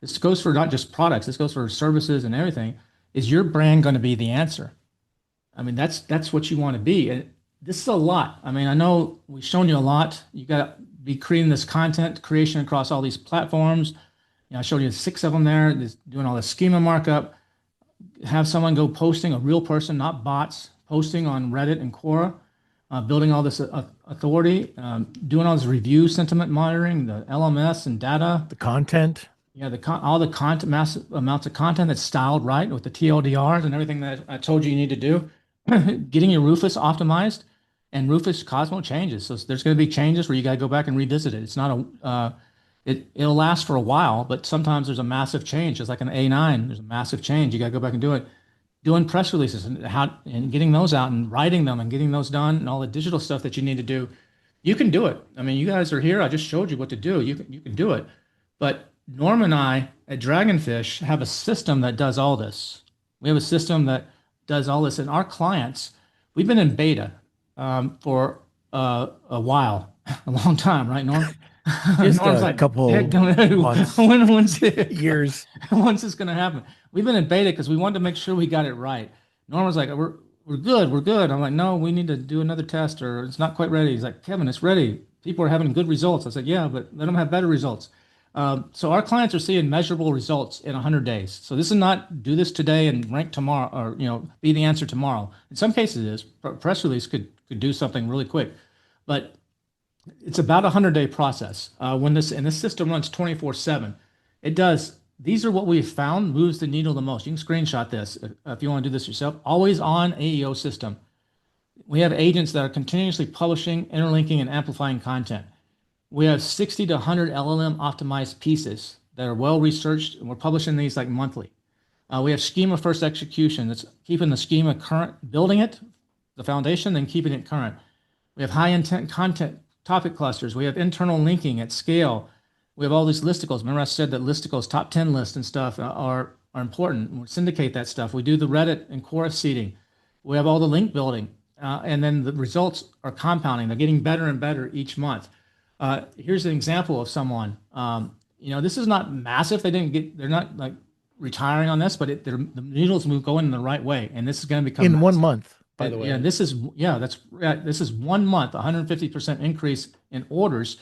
this goes for not just products, this goes for services and everything. Is your brand going to be the answer? I mean, that's what you want to be. And this is a lot. I mean, I know we've shown you a lot. You got to be creating this content creation across all these platforms. I showed you 6 of them there, doing all the schema markup. Have someone go posting, a real person, not bots, posting on Reddit and Quora, building all this authority, doing all this review sentiment monitoring, the LMS and data. The content. Yeah, all the content, massive amounts of content that's styled right with the TLDRs and everything that I told you need to do. Getting your Rufus optimized, and Rufus COSMO changes. So there's going to be changes where you got to go back and revisit it. It's not it'll last for a while, but sometimes there's a massive change. It's like an A9. There's a massive change. You got to go back and do it. Doing press releases and getting those out and writing them and getting those done and all the digital stuff that you need to do. You can do it. I mean, you guys are here. I just showed you what to do. You can do it. But Norm and I at Dragonfish have a system that does all this. We have a system that does all this, and our clients, we've been in beta for a while, a long time, right, Norm? Just Norm's a couple months, years. When's this going to happen? We've been in beta because we wanted to make sure we got it right. Norm was like, we're good. I'm like, no, we need to do another test, or it's not quite ready. He's like, Kevin, it's ready. People are having good results. I said, yeah, but let them have better results. So our clients are seeing measurable results in 100 days. So this is not do this today and rank tomorrow, or be the answer tomorrow. In some cases, it is. Press release could do something really quick, but it's about a 100-day process. When this system runs 24/7, it does. These are what we've found moves the needle the most. You can screenshot this if you want to do this yourself. Always on AEO system. We have agents that are continuously publishing, interlinking, and amplifying content. We have 60 to 100 LLM optimized pieces that are well researched, and we're publishing these like monthly. We have schema first execution. That's keeping the schema current, building it, the foundation, then keeping it current. We have high intent content topic clusters. We have internal linking at scale. We have all these listicles. Remember I said that listicles, top 10 lists and stuff are important. We syndicate that stuff. We do the Reddit and Quora seeding. We have all the link building. And then the results are compounding. They're getting better and better each month. Here's an example of someone. This is not massive. They're not like retiring on this, but the needles move going in the right way, and this is going to become in massive. 1 month. By the way, yeah, this is 1 month, 150% increase in orders,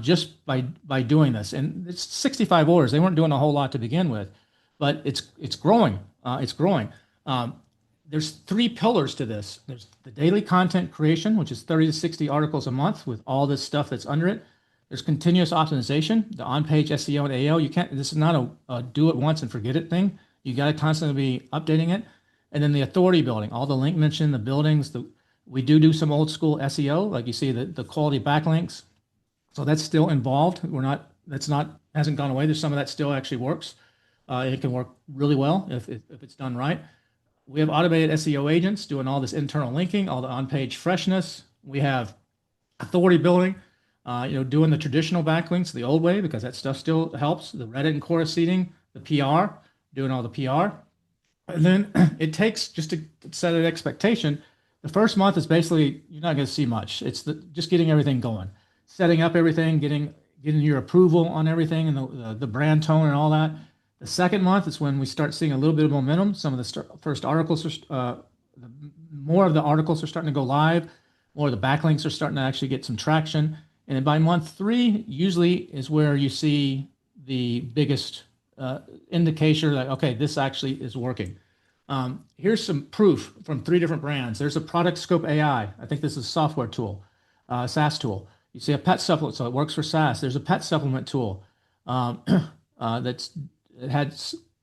just by doing this, and it's 65 orders. They weren't doing a whole lot to begin with, but it's growing. It's growing. There's 3 pillars to this. There's the daily content creation, which is 30 to 60 articles a month with all this stuff that's under it. There's continuous optimization, the on-page SEO and AO. This is not a do it once and forget it thing. You got to constantly be updating it. And then the authority building, all the link mention, the buildings. We do some old school SEO, like you see the quality backlinks. So that's still involved. Hasn't gone away. There's some of that still actually works. It can work really well if it's done right. We have automated SEO agents doing all this internal linking, all the on-page freshness. We have authority building. Doing the traditional backlinks the old way, because that stuff still helps. The Reddit and Quora seeding, the PR, doing all the PR. And then it takes, just to set an expectation, the first month is basically, you're not going to see much. It's just getting everything going, setting up everything, getting your approval on everything and the brand tone and all that. The second month is when we start seeing a little bit of momentum. Some of the first articles more of the articles are starting to go live, more of the backlinks are starting to actually get some traction. And then by month 3, usually is where you see the biggest indication that, okay, this actually is working. Here's some proof from 3 different brands. There's a product scope AI. I think this is a software tool, SaaS tool. You see a pet supplement, so it works for SaaS. There's a pet supplement tool it had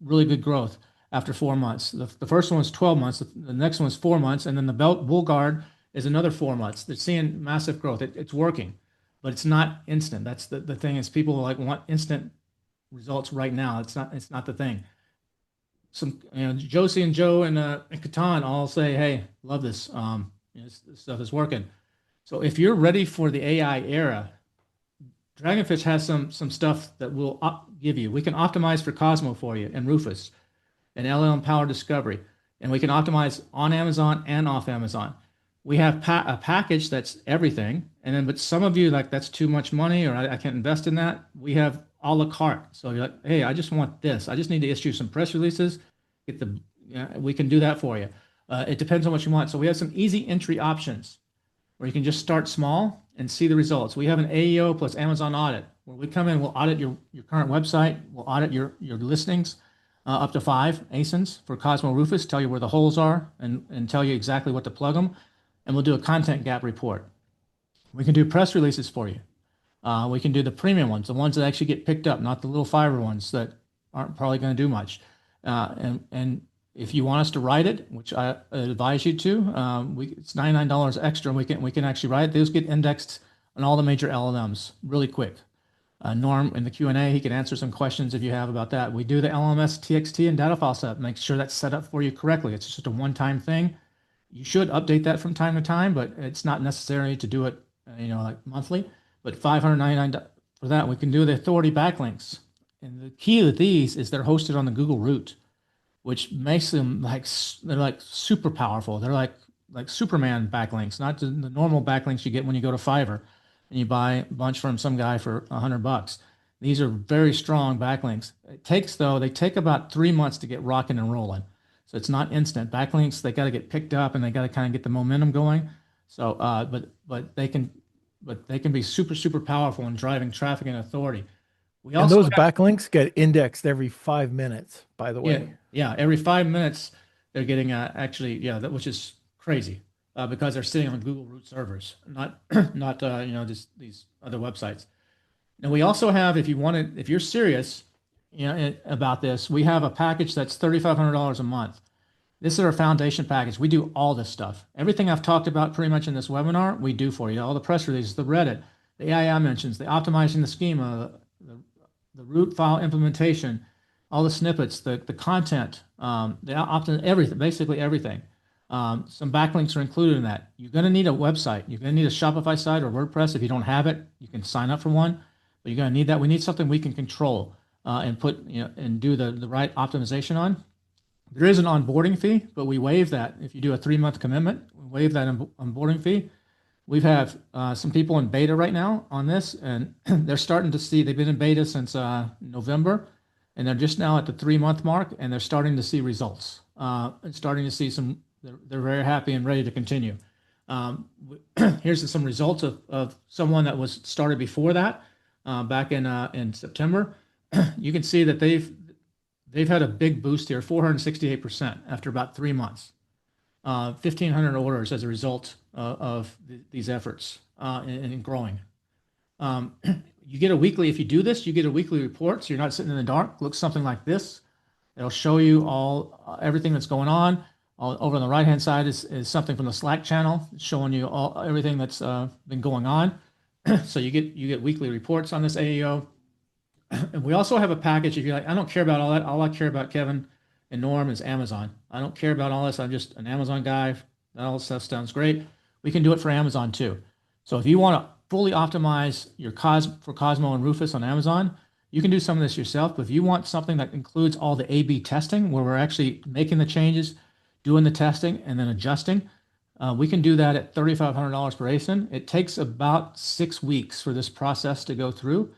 really good growth after 4 months. The first one was 12 months. The next one was 4 months. And then the Bull Guard is another 4 months. They're seeing massive growth. It's working, but it's not instant. That's the thing, is people want instant results right now. It's not the thing. Josie and Joe and Catan all say, hey, love this. This stuff is working. So if you're ready for the AI era, Dragonfish has some stuff that we'll give you. We can optimize for Cosmo for you and Rufus and LLM powered discovery. And we can optimize on Amazon and off Amazon. We have a package that's everything. And then, but some of you, like, that's too much money, or I can't invest in that. We have a la carte. So you're like, hey, I just want this. I just need to issue some press releases. We can do that for you. It depends on what you want. So we have some easy entry options where you can just start small and see the results. We have an AEO plus Amazon audit, where we come in, we'll audit your current website, we'll audit your listings, up to 5 ASINs for Cosmo Rufus, tell you where the holes are and tell you exactly what to plug them. And we'll do a content gap report. We can do press releases for you. We can do the premium ones, the ones that actually get picked up, not the little Fiverr ones that aren't probably going to do much. And if you want us to write it, which I advise you to, it's $99 extra, and we can actually write it. Those get indexed on all the major LLMs really quick. Norm in the Q&A, he can answer some questions if you have about that. We do the LLMs.txt and data file setup. Make sure that's set up for you correctly. It's just a one-time thing. You should update that from time to time, but it's not necessary to do it, like monthly. But $599 for that. We can do the authority backlinks. And the key to these is they're hosted on the Google root, which makes them they're like super powerful. They're like Superman backlinks, not the normal backlinks you get when you go to Fiverr and you buy a bunch from some guy for $100. These are very strong backlinks. They take about 3 months to get rocking and rolling. So it's not instant. Backlinks, they got to get picked up and they got to kind of get the momentum going. So, but they can be super, super powerful in driving traffic and authority. And those backlinks get indexed every 5 minutes, by the way. Yeah, every 5 minutes they're getting which is crazy because they're sitting on Google root servers, not just these other websites. Now we also have, if you're serious, about this, we have a package that's $3,500 a month. This is our foundation package. We do all this stuff. Everything I've talked about pretty much in this webinar, we do for you. All the press releases, the Reddit, the AI mentions, the optimizing the schema, the root file implementation, all the snippets, the content, everything, basically everything. Some backlinks are included in that. You're going to need a website. You're going to need a Shopify site or WordPress. If you don't have it, you can sign up for one, but you're going to need that. We need something we can control and put, and do the right optimization on. There is an onboarding fee, but we waive that. If you do a 3-month commitment, we waive that onboarding fee. We have some people in beta right now on this, and they're starting to see, they've been in beta since November, and they're just now at the 3-month mark, and they're starting to see results and starting to see they're very happy and ready to continue. Here's some results of someone that was started before that, back in September. You can see that they've had a big boost here, 468% after about 3 months. 1,500 orders as a result of these efforts and growing. You get a weekly, if you do this, you get a weekly report, so you're not sitting in the dark. Looks something like this. It'll show you everything that's going on. Over on the right-hand side is something from the Slack channel, showing you everything that's been going on. So you get weekly reports on this AEO. And we also have a package. If you're like, I don't care about all that. All I care about, Kevin and Norm, is Amazon. I don't care about all this. I'm just an Amazon guy. That all stuff sounds great. We can do it for Amazon too. So if you want to fully optimize your for Cosmo and Rufus on Amazon, you can do some of this yourself. But if you want something that includes all the A/B testing, where we're actually making the changes, doing the testing, and then adjusting, we can do that at $3,500 per ASIN. It takes about 6 weeks for this process to go through.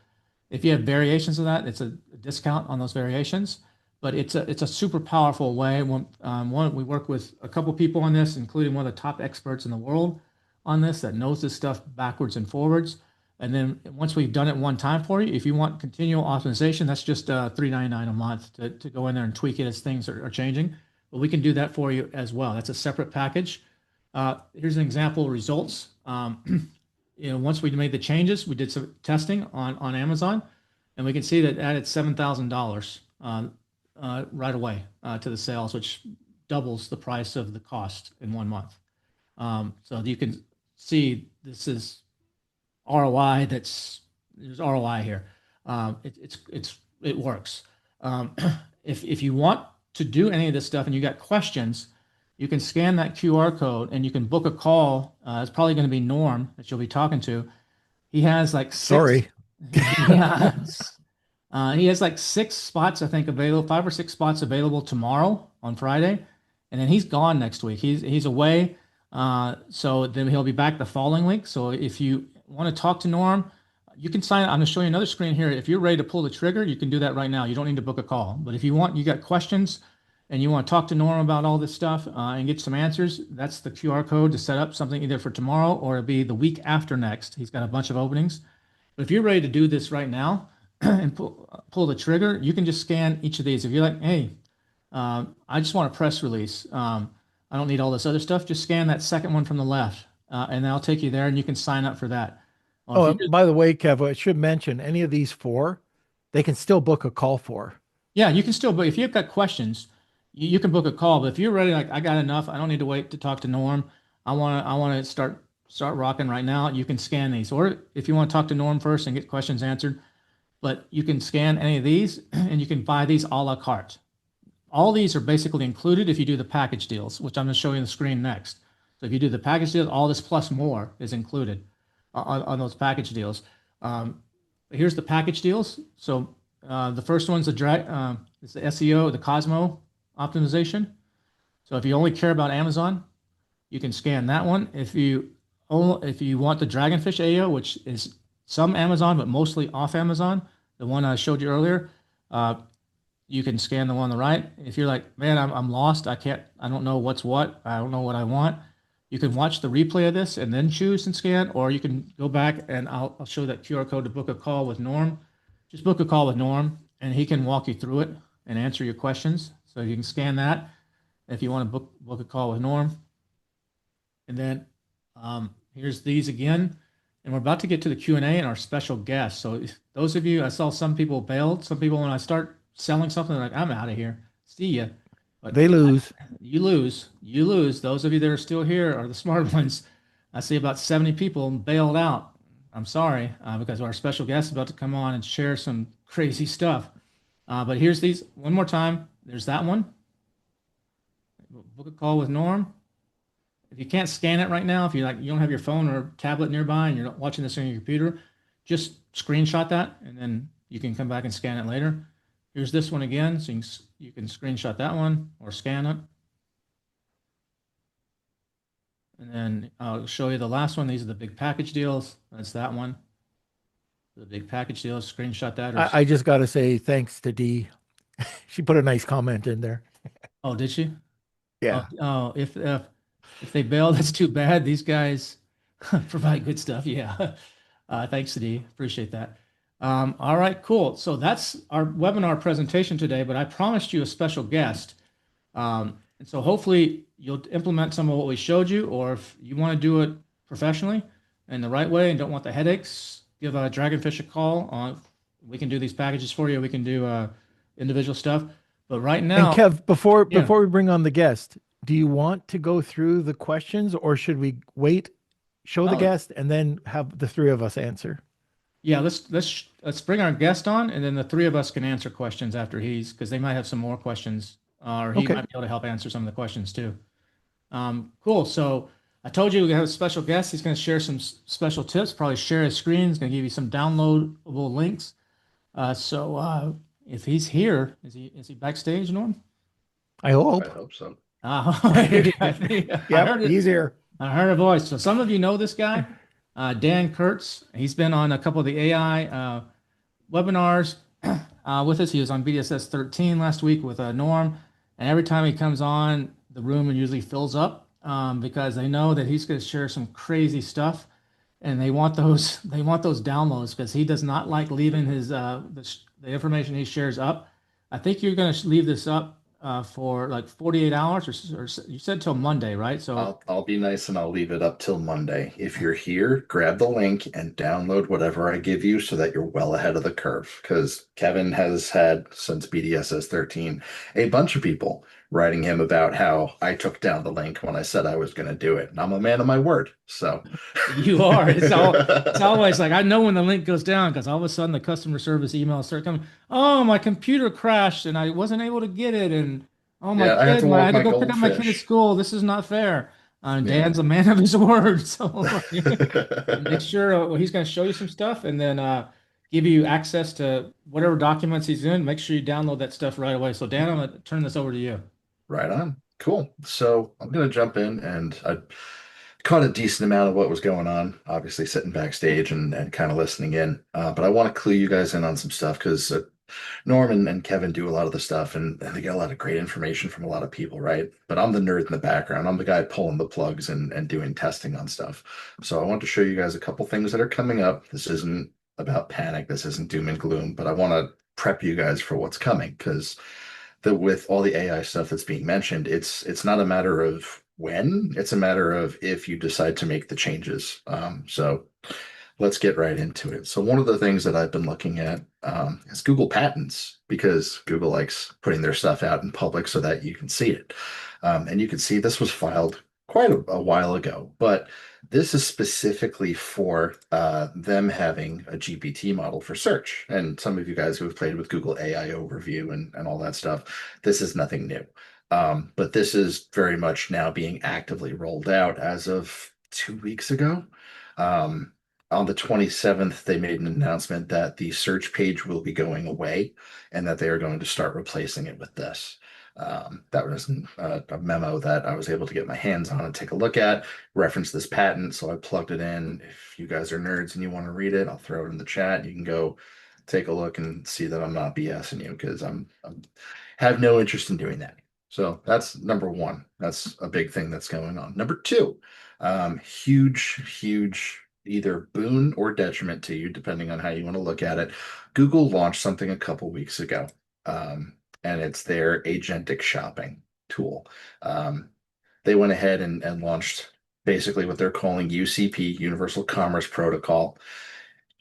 If you have variations of that, it's a discount on those variations. But it's a super powerful way. We work with a couple people on this, including one of the top experts in the world on this that knows this stuff backwards and forwards. And then once we've done it one time for you, if you want continual optimization, that's just $3.99 a month to go in there and tweak it as things are changing. But we can do that for you as well. That's a separate package. Here's an example of results. Once we made the changes, we did some testing on Amazon, and we can see that it added $7,000 right away to the sales, which doubles the price of the cost in 1 month. So you can see this is ROI. There's ROI here. It works. If you want to do any of this stuff and you got questions, you can scan that QR code and you can book a call. It's probably going to be Norm that you'll be talking to. He has like 6. Sorry. He has like 6 spots, I think, available, 5 or 6 spots available tomorrow on Friday. And then he's gone next week. He's away. So then he'll be back the following week. So if you want to talk to Norm, you can sign up. I'm going to show you another screen here. If you're ready to pull the trigger, you can do that right now. You don't need to book a call. But if you got questions and you want to talk to Norm about all this stuff and get some answers, that's the QR code to set up something either for tomorrow or it'll be the week after next. He's got a bunch of openings. But if you're ready to do this right now and pull the trigger, you can just scan each of these. If you're like, hey, I just want a press release. I don't need all this other stuff. Just scan that second one from the left, and that'll take you there, and you can sign up for that. By the way, Kev, I should mention any of these 4, they can still book a call for. Yeah, you can still, but if you've got questions, you can book a call. But if you're ready, like I got enough, I don't need to wait to talk to Norm. I want to start rocking right now. You can scan these, or if you want to talk to Norm first and get questions answered, but you can scan any of these, and you can buy these a la carte. All these are basically included if you do the package deals, which I'm going to show you on the screen next. So if you do the package deals, all this plus more is included on those package deals. Here's the package deals. So the first one's is the SEO, the COSMO optimization. So if you only care about Amazon, you can scan that one. If you want the Dragonfish AO, which is some Amazon but mostly off Amazon, the one I showed you earlier, you can scan the one on the right. If you're like, man, I'm lost, I don't know what's what, I don't know what I want, you can watch the replay of this and then choose and scan, or you can go back and I'll show that QR code to book a call with Norm. Just book a call with Norm and he can walk you through it and answer your questions. So you can scan that if you want to book a call with Norm. And then here's these again. And we're about to get to the Q&A and our special guest. So those of you, I saw some people bailed. Some people, when I start selling something, they're like, I'm out of here. See ya. But they lose. You lose. Those of you that are still here are the smart ones. I see about 70 people bailed out. I'm sorry, because our special guest is about to come on and share some crazy stuff. But here's these one more time. There's that one. Book a call with Norm. If you can't scan it right now, if you don't have your phone or tablet nearby and you're not watching this on your computer, just screenshot that and then you can come back and scan it later. Here's this one again, so you can screenshot that one or scan it. And then I'll show you the last one. These are the big package deals. That's that one. The big package deals, screenshot that. I just got to say thanks to Dee. She put a nice comment in there. Oh, did she? Yeah. Oh, if they bail, that's too bad. These guys provide good stuff. Yeah. Thanks, Dee. Appreciate that. All right, cool. So that's our webinar presentation today, but I promised you a special guest. And so hopefully you'll implement some of what we showed you, or if you want to do it professionally in the right way and don't want the headaches, give Dragonfish a call. We can do these packages for you. We can do individual stuff. But right now— And Kev, before we bring on the guest, do you want to go through the questions, or should we wait, show the guest, and then have the 3 of us answer? Yeah, let's bring our guest on, and then the 3 of us can answer questions after because they might have some more questions, or he might be able to help answer some of the questions too. Cool. So I told you we have a special guest. He's going to share some special tips, probably share his screen. He's going to give you some downloadable links. If he's here, is he backstage, Norm? I I hope. hope so. I Yep, heard it. he's here. I heard a voice. So some of you know this guy, Dan Kurtz. He's been on a couple of the AI webinars with us. He was on BDSS 13 last week with Norm, and every time he comes on, the room usually fills up because they know that he's going to share some crazy stuff, and they want those downloads because he does not like leaving the information he shares up. I think you're going to leave this up for like 48 hours, or you said till Monday, right? So I'll be nice and I'll leave it up till Monday. If you're here, grab the link and download whatever I give you so that you're well ahead of the curve. Because Kevin has had, since BDSS 13, a bunch of people writing him about how I took down the link when I said I was going to do it. And I'm a man of my word. So you are. It's always like I know when the link goes down because all of a sudden the customer service emails start coming. Oh, my computer crashed and I wasn't able to get it, and oh my yeah, I have kid, to I walk had to my go pick up my kid at goldfish. school. This is not fair. Yeah. Dan's a man of his word, so make sure he's going to show you some stuff and then give you access to whatever documents he's in. Make sure you download that stuff right away. So Dan, I'm going to turn this over to you. Right on. Cool. So I'm going to jump in and I caught a decent amount of what was going on, obviously sitting backstage and kind of listening in. But I want to clue you guys in on some stuff because Norm and Kevin do a lot of the stuff and they get a lot of great information from a lot of people, right? But I'm the nerd in the background. I'm the guy pulling the plugs and doing testing on stuff. So I want to show you guys a couple things that are coming up. This isn't about panic. This isn't doom and gloom, but I want to prep you guys for what's coming because with all the AI stuff that's being mentioned, it's not a matter of when, it's a matter of if you decide to make the changes. So let's get right into it. So one of the things that I've been looking at is Google Patents because Google likes putting their stuff out in public so that you can see it. And you can see this was filed quite a while ago, but this is specifically for them having a GPT model for search. And some of you guys who have played with Google AI Overview and all that stuff, this is nothing new. But this is very much now being actively rolled out as of 2 weeks ago. On the 27th, they made an announcement that the search page will be going away and that they are going to start replacing it with this. That was a memo that I was able to get my hands on and take a look at, reference this patent. So I plugged it in. If you guys are nerds and you want to read it, I'll throw it in the chat. You can go take a look and see that I'm not BSing you because I'm have no interest in doing that. So that's number one. That's a big thing that's going on. Number two, huge either boon or detriment to you, depending on how you want to look at it. Google launched something a couple weeks ago, and it's their agentic shopping tool. They went ahead and launched basically what they're calling UCP, Universal Commerce Protocol.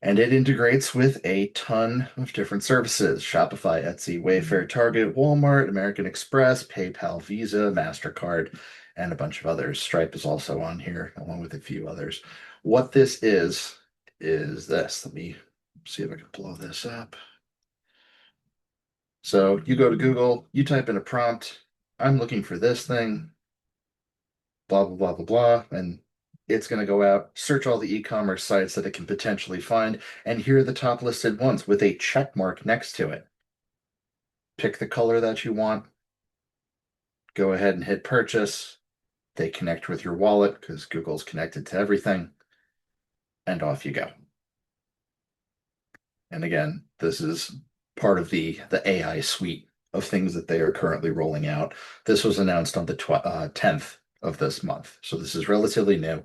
And it integrates with a ton of different services: Shopify, Etsy, Wayfair, Target, Walmart, American Express, PayPal, Visa, MasterCard, and a bunch of others. Stripe is also on here, along with a few others. What this is this. Let me see if I can blow this up. So you go to Google, you type in a prompt, I'm looking for this thing, blah, blah, blah, blah, blah, and it's going to go out, search all the e-commerce sites that it can potentially find, and here are the top listed ones with a check mark next to it. Pick the color that you want, go ahead and hit purchase. They connect with your wallet because Google's connected to everything, and off you go. And again, this is part of the AI suite of things that they are currently rolling out. This was announced on the 10th of this month, so this is relatively new.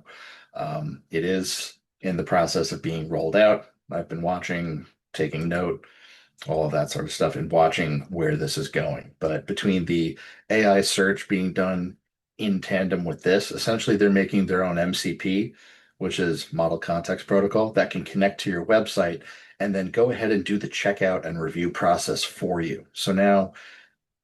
It is in the process of being rolled out. I've been watching, taking note, all of that sort of stuff, and watching where this is going. But between the AI search being done in tandem with this, essentially they're making their own MCP, which is Model Context Protocol, that can connect to your website and then go ahead and do the checkout and review process for you. So now,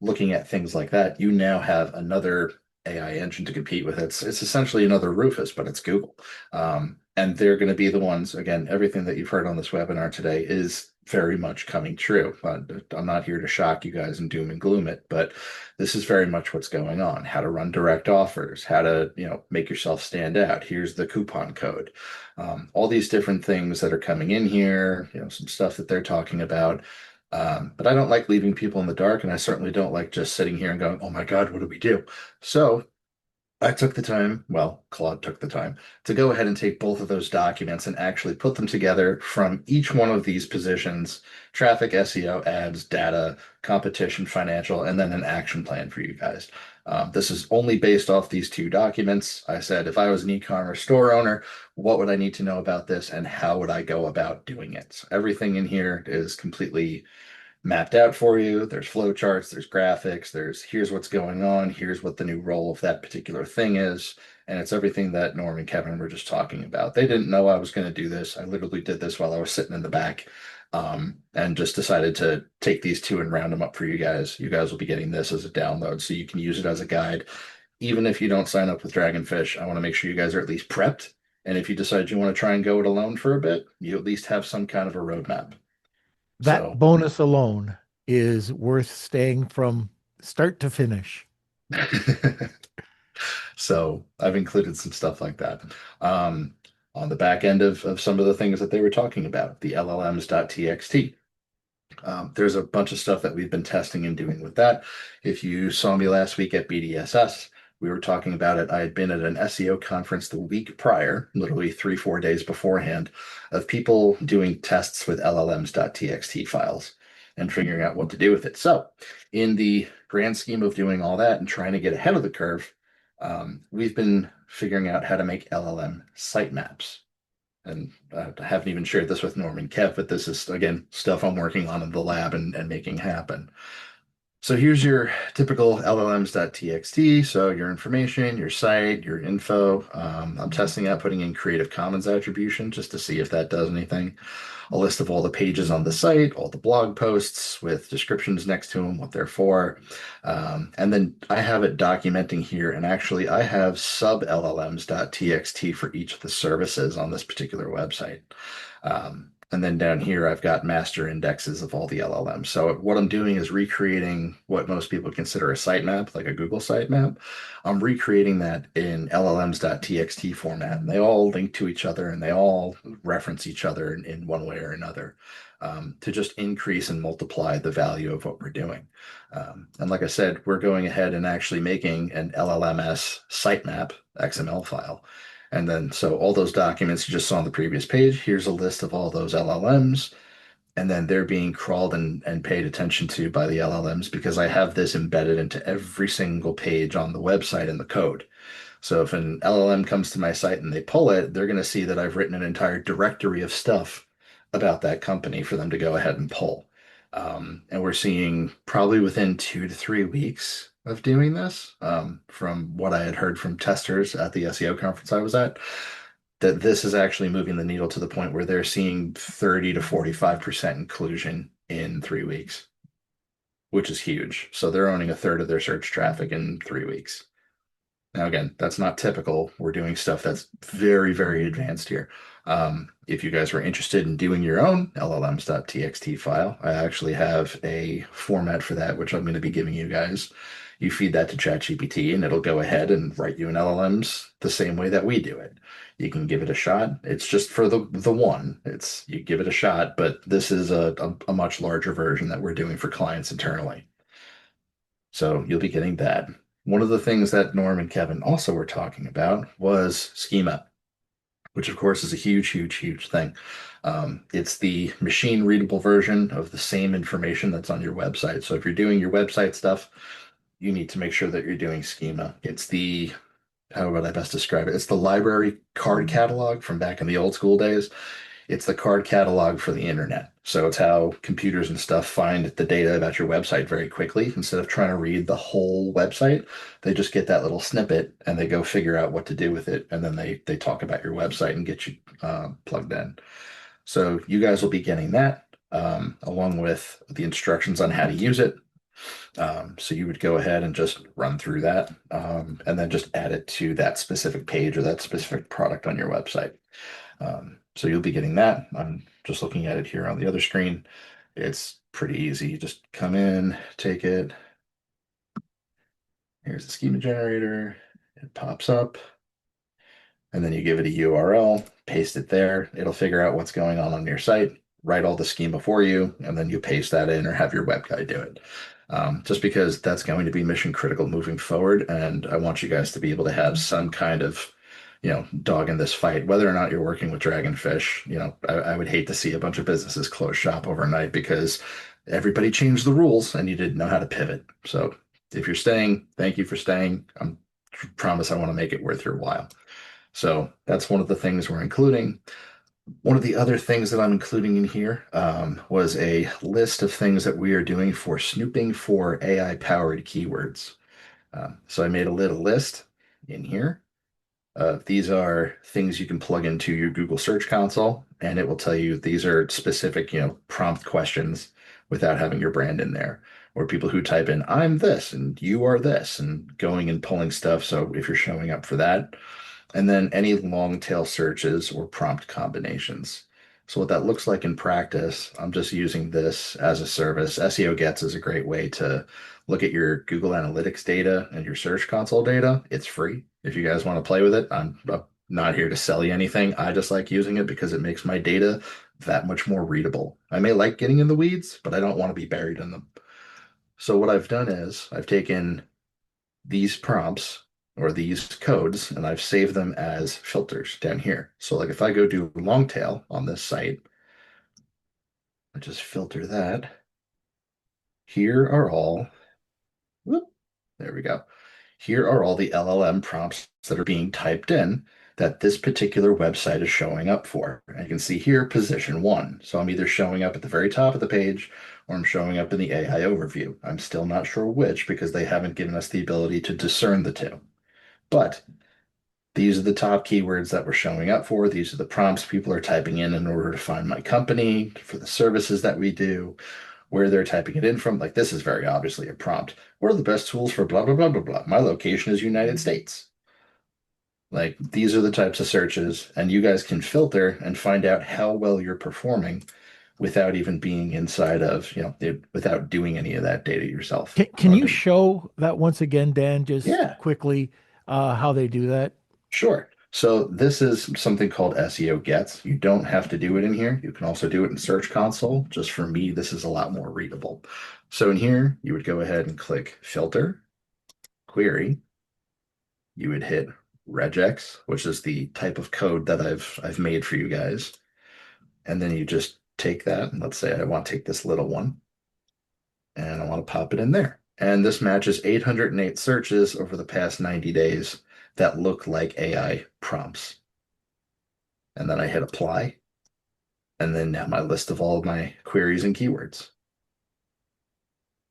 looking at things like that, you now have another AI engine to compete with. It's essentially another Rufus, but it's Google. And they're going to be the ones, again, everything that you've heard on this webinar today is very much coming true. I'm not here to shock you guys and doom and gloom it, but this is very much what's going on. How to run direct offers, how to, make yourself stand out. Here's the coupon code. All these different things that are coming in here, some stuff that they're talking about. But I don't like leaving people in the dark, and I certainly don't like just sitting here and going, oh my God, what do we do? So I took the time, well, Claude took the time to go ahead and take both of those documents and actually put them together from each one of these positions: traffic, SEO, ads, data, competition, financial, and then an action plan for you guys. This is only based off these two documents. I said, if I was an e-commerce store owner, what would I need to know about this and how would I go about doing it? So everything in here is completely mapped out for you. There's flow charts, there's graphics, there's here's what's going on, here's what the new role of that particular thing is. And it's everything that Norm and Kevin were just talking about. They didn't know I was going to do this. I literally did this while I was sitting in the back, and just decided to take these two and round them up for you guys. You guys will be getting this as a download so you can use it as a guide. Even if you don't sign up with Dragonfish, I want to make sure you guys are at least prepped. And if you decide you want to try and go it alone for a bit, you at least have some kind of a roadmap. That So bonus alone is worth staying from start to finish. So I've included some stuff like that. On the back end of some of the things that they were talking about, the LLMs.txt. There's a bunch of stuff that we've been testing and doing with that. If you saw me last week at BDSS, we were talking about it. I had been at an SEO conference the week prior, literally 3-4 days beforehand, of people doing tests with LLMs.txt files and figuring out what to do with it. So, in the grand scheme of doing all that and trying to get ahead of the curve, we've been figuring out how to make LLM sitemaps. And I haven't even shared this with Norm and Kev, but this is, again, stuff I'm working on in the lab and making happen. So here's your typical LLMs.txt. So your information, your site, your info. I'm testing out putting in Creative Commons attribution just to see if that does anything. A list of all the pages on the site, all the blog posts with descriptions next to them, what they're for. And then I have it documenting here. And actually, I have sub LLMs.txt for each of the services on this particular website. And then down here, I've got master indexes of all the LLMs. So what I'm doing is recreating what most people consider a sitemap, like a Google sitemap. I'm recreating that in LLMs.txt format. And they all link to each other and they all reference each other in one way or another, to just increase and multiply the value of what we're doing. And like I said, we're going ahead and actually making an LLMS sitemap XML file. And then, so all those documents you just saw on the previous page, here's a list of all those LLMs. And then they're being crawled and paid attention to by the LLMs because I have this embedded into every single page on the website in the code. So if an LLM comes to my site and they pull it, they're going to see that I've written an entire directory of stuff about that company for them to go ahead and pull. And we're seeing probably within 2 to 3 weeks of doing this, from what I had heard from testers at the SEO conference I was at, that this is actually moving the needle to the point where they're seeing 30 to 45% inclusion in 3 weeks, which is huge. So they're owning a third of their search traffic in 3 weeks. Now, again, that's not typical. We're doing stuff that's very, very advanced here. If you guys were interested in doing your own LLMs.txt file, I actually have a format for that, which I'm going to be giving you guys. You feed that to ChatGPT and it'll go ahead and write you an LLMs the same way that we do it. You can give it a shot. It's just for the one. It's you give it a shot, but this is a much larger version that we're doing for clients internally. So you'll be getting that. One of the things that Norm and Kevin also were talking about was Schema, which of course is a huge, huge, huge thing. It's the machine readable version of the same information that's on your website. So if you're doing your website stuff, you need to make sure that you're doing Schema. It's the, how would I best describe it? It's the library card catalog from back in the old school days. It's the card catalog for the internet. So it's how computers and stuff find the data about your website very quickly. Instead of trying to read the whole website, they just get that little snippet and they go figure out what to do with it. And then they talk about your website and get you plugged in. So you guys will be getting that, along with the instructions on how to use it. So you would go ahead and just run through that, and then just add it to that specific page or that specific product on your website. So you'll be getting that. I'm just looking at it here on the other screen, it's pretty easy. You just come in, take it. Here's the schema generator. It pops up. And then you give it a URL, paste it there. It'll figure out what's going on your site, write all the schema for you, and then you paste that in or have your web guy do it. Just because that's going to be mission critical moving forward. And I want you guys to be able to have some kind of, dog in this fight, whether or not you're working with Dragonfish. I would hate to see a bunch of businesses close shop overnight because everybody changed the rules and you didn't know how to pivot. So if you're staying, thank you for staying. I promise I want to make it worth your while. So that's one of the things we're including. One of the other things that I'm including in here was a list of things that we are doing for snooping for AI-powered keywords. So I made a little list in here. These are things you can plug into your Google Search Console, and it will tell you these are specific, prompt questions without having your brand in there. Or people who type in, I'm this, and you are this, and going and pulling stuff. So if you're showing up for that, and then any long tail searches or prompt combinations. So what that looks like in practice, I'm just using this as a service. SEO Gets is a great way to look at your Google Analytics data and your Search Console data. It's free. If you guys want to play with it, I'm not here to sell you anything. I just like using it because it makes my data that much more readable. I may like getting in the weeds, but I don't want to be buried in them. So what I've done is I've taken these prompts or these codes, and I've saved them as filters down here. So like if I go do long tail on this site, I just filter that. Here are all, whoop, there we go. Here are all the LLM prompts that are being typed in that this particular website is showing up for. And you can see here, position 1. So I'm either showing up at the very top of the page or I'm showing up in the AI overview. I'm still not sure which because they haven't given us the ability to discern the two. But these are the top keywords that we're showing up for. These are the prompts people are typing in order to find my company, for the services that we do, where they're typing it in from. Like this is very obviously a prompt. What are the best tools for blah, blah, blah, blah, blah? My location is United States. Like these are the types of searches, and you guys can filter and find out how well you're performing without even being inside of, without doing any of that data yourself. Can you show that once again, Dan, just Yeah. quickly how they do that? Sure. So this is something called SEO Gets. You don't have to do it in here. You can also do it in Search Console. Just for me, this is a lot more readable. So in here, you would go ahead and click Filter, Query. You would hit regex, which is the type of code that I've made for you guys. And then you just take that, and let's say I want to take this little one, and I want to pop it in there. And this matches 808 searches over the past 90 days that look like AI prompts. And then I hit apply. And then now my list of all of my queries and keywords.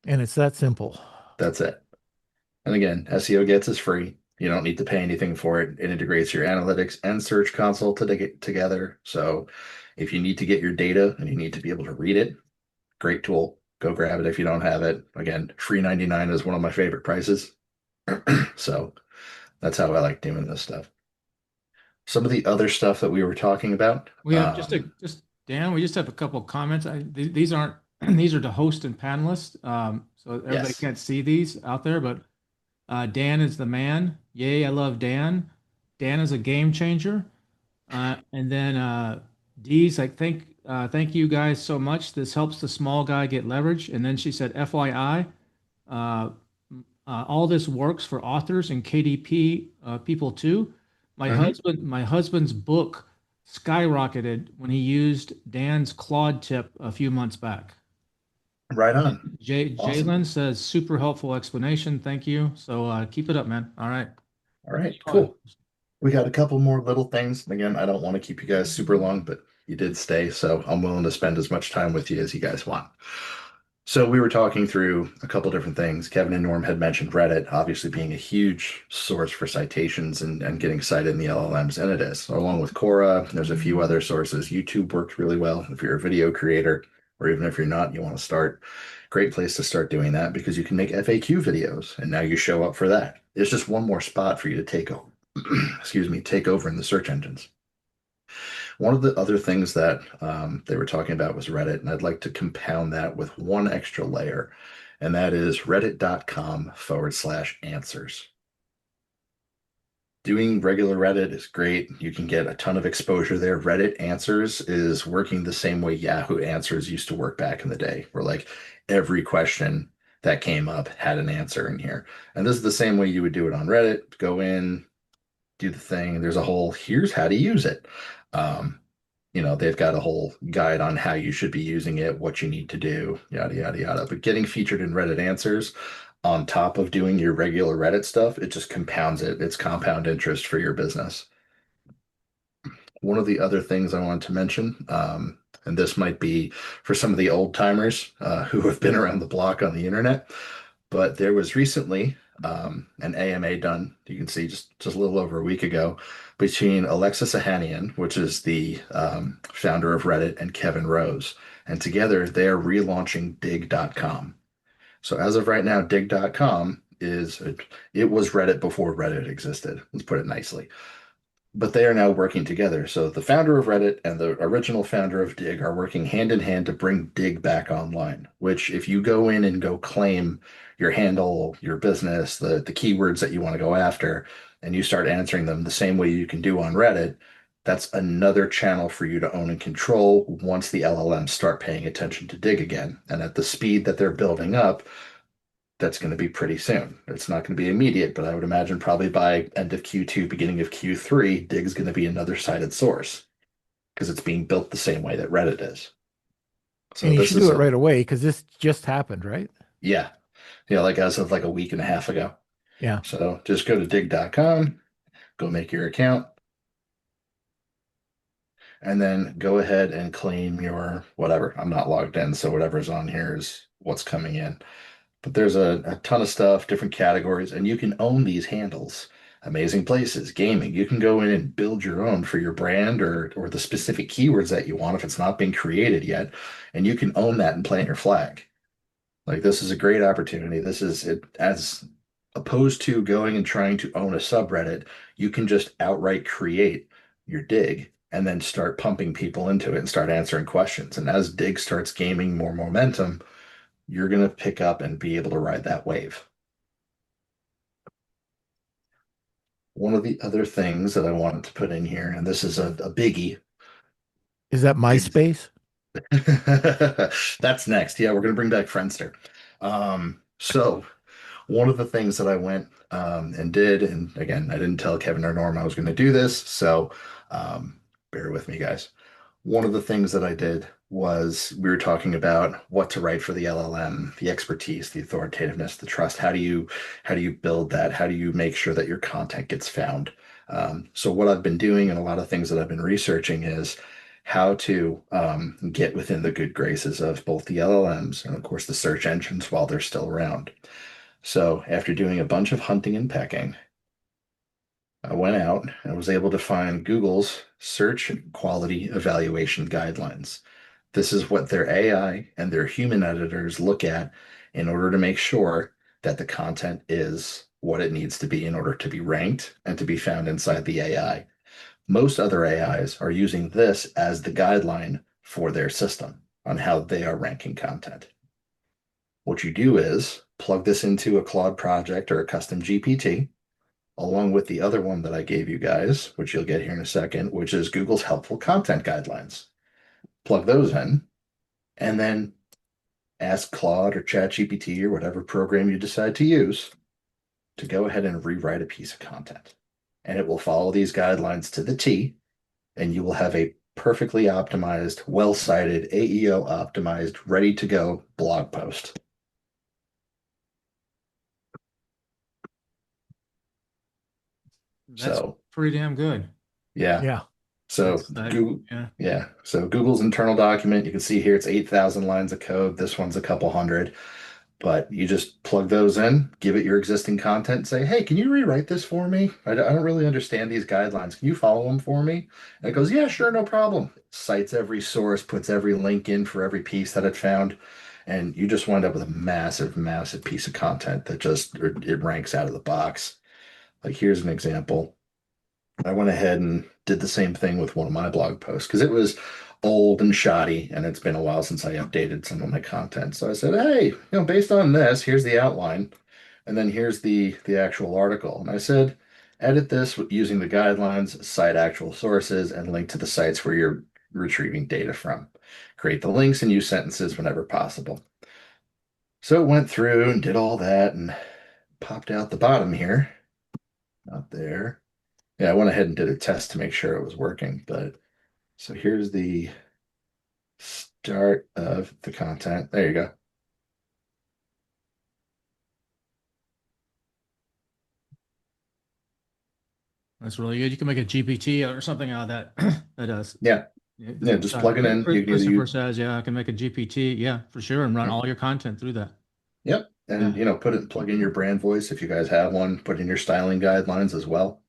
And it's that simple. That's it. And again, SEO Gets is free. You don't need to pay anything for it. It integrates your analytics and Search Console together. So if you need to get your data and you need to be able to read it, great tool. Go grab it if you don't have it. Again, free 99 is one of my favorite prices. So that's how I like doing this stuff. Some of the other stuff that we were talking about. We have Dan, we just have a couple of comments. These aren't, these are the host and panelists. So everybody Yes. can't see these out there, but Dan is the man. Yay, I love Dan. Dan is a game changer. And then Dee's like, thank you guys so much. This helps the small guy get leverage. And then she said, FYI, all this works for authors and KDP people too. My husband's book skyrocketed when he used Dan's Claude tip a few months back. Right on. Awesome. Jalen says super helpful explanation. Thank you. So keep it up, man. All right. All right, cool. We got a couple more little things. Again, I don't want to keep you guys super long, but you did stay, so I'm willing to spend as much time with you as you guys want. So we were talking through a couple different things. Kevin and Norm had mentioned Reddit, obviously being a huge source for citations and getting cited in the LLMs, and it is. So along with Quora, there's a few other sources. YouTube works really well if you're a video creator, or even if you're not, you want to start. Great place to start doing that because you can make FAQ videos, and now you show up for that. It's just one more spot for you to take over. Excuse me, take over in the search engines. One of the other things that they were talking about was Reddit, and I'd like to compound that with one extra layer, and that is reddit.com/answers. Doing regular Reddit is great. You can get a ton of exposure there. Reddit Answers is working the same way Yahoo Answers used to work back in the day, where like every question that came up had an answer in here. And this is the same way you would do it on Reddit. Go in, do the thing. There's a whole here's how to use it. Um, they've got a whole guide on how you should be using it, what you need to do, yada, yada, yada. But getting featured in Reddit Answers on top of doing your regular Reddit stuff, it just compounds it. It's compound interest for your business. One of the other things I wanted to mention, and this might be for some of the old timers who have been around the block on the internet, but there was recently an AMA done. You can see just a little over a week ago between Alexis Ohanian, which is the founder of Reddit, and Kevin Rose. And together they are relaunching dig.com. So as of right now, dig.com it was Reddit before Reddit existed. Let's put it nicely. But they are now working together. So the founder of Reddit and the original founder of Dig are working hand in hand to bring Dig back online, which if you go in and go claim your handle, your business, the keywords that you want to go after, and you start answering them the same way you can do on Reddit, that's another channel for you to own and control once the LLMs start paying attention to Dig again. And at the speed that they're building up, that's going to be pretty soon. It's not going to be immediate, but I would imagine probably by end of Q2, beginning of Q3, Dig's going to be another cited source because it's being built the same way that Reddit is. So And you this should is do it right away because this just happened, right? yeah, like as of like a week and a half ago. Yeah. So just go to dig.com, go make your account, and then go ahead and claim your whatever. I'm not logged in, so whatever's on here is what's coming in. But there's a ton of stuff, different categories, and you can own these handles. Amazing places, gaming. You can go in and build your own for your brand or the specific keywords that you want if it's not been created yet. And you can own that and plant your flag. Like this is a great opportunity. This is it as opposed to going and trying to own a subreddit, you can just outright create your dig and then start pumping people into it and start answering questions. And as dig starts gaining more momentum, you're going to pick up and be able to ride that wave. One of the other things that I wanted to put in here, and this is a biggie. Is that MySpace? That's next. Yeah, we're going to bring back Friendster. So one of the things that I went and did, and again, I didn't tell Kevin or Norm I was going to do this, so bear with me, guys. One of the things that I did was we were talking about what to write for the LLM, the expertise, the authoritativeness, the trust. How do you build that? How do you make sure that your content gets found? So what I've been doing and a lot of things that I've been researching is how to get within the good graces of both the LLMs and of course the search engines while they're still around. So after doing a bunch of hunting and pecking, I went out and was able to find Google's search quality evaluation guidelines. This is what their AI and their human editors look at in order to make sure that the content is what it needs to be in order to be ranked and to be found inside the AI. Most other AIs are using this as the guideline for their system on how they are ranking content. What you do is plug this into a Claude project or a custom GPT along with the other one that I gave you guys, which you'll get here in a second, which is Google's helpful content guidelines. Plug those in, and then ask Claude or ChatGPT or whatever program you decide to use to go ahead and rewrite a piece of content. And it will follow these guidelines to the T, and you will have a perfectly optimized, well-cited, AEO optimized, ready to go blog post. That's So pretty damn good. yeah. Yeah. So Google, Yeah. yeah. So Google's internal document, you can see here it's 8,000 lines of code. This one's a couple hundred, but you just plug those in, give it your existing content, and say, hey, can you rewrite this for me? I don't really understand these guidelines. Can you follow them for me? And it goes, yeah, sure, no problem. Cites every source, puts every link in for every piece that it found. And you just wind up with a massive, massive piece of content that just it ranks out of the box. Like here's an example. I went ahead and did the same thing with one of my blog posts because it was old and shoddy, and it's been a while since I updated some of my content. So I said, hey, based on this, here's the outline, and then here's the actual article. And I said, edit this using the guidelines, cite actual sources, and link to the sites where you're retrieving data from. Create the links and use sentences whenever possible. So it went through and did all that and popped out the bottom here. Not there. Yeah, I went ahead and did a test to make sure it was working. But so here's the start of the content. There you go. That's really good. You can make a GPT or something out of that. That does. Yeah. Yeah, just plug it in. You can either Christopher use, says, yeah, I can make a GPT. Yeah, for sure. And run all your content through that. yep. And plug in your brand voice if you guys have one, put in your styling guidelines as well.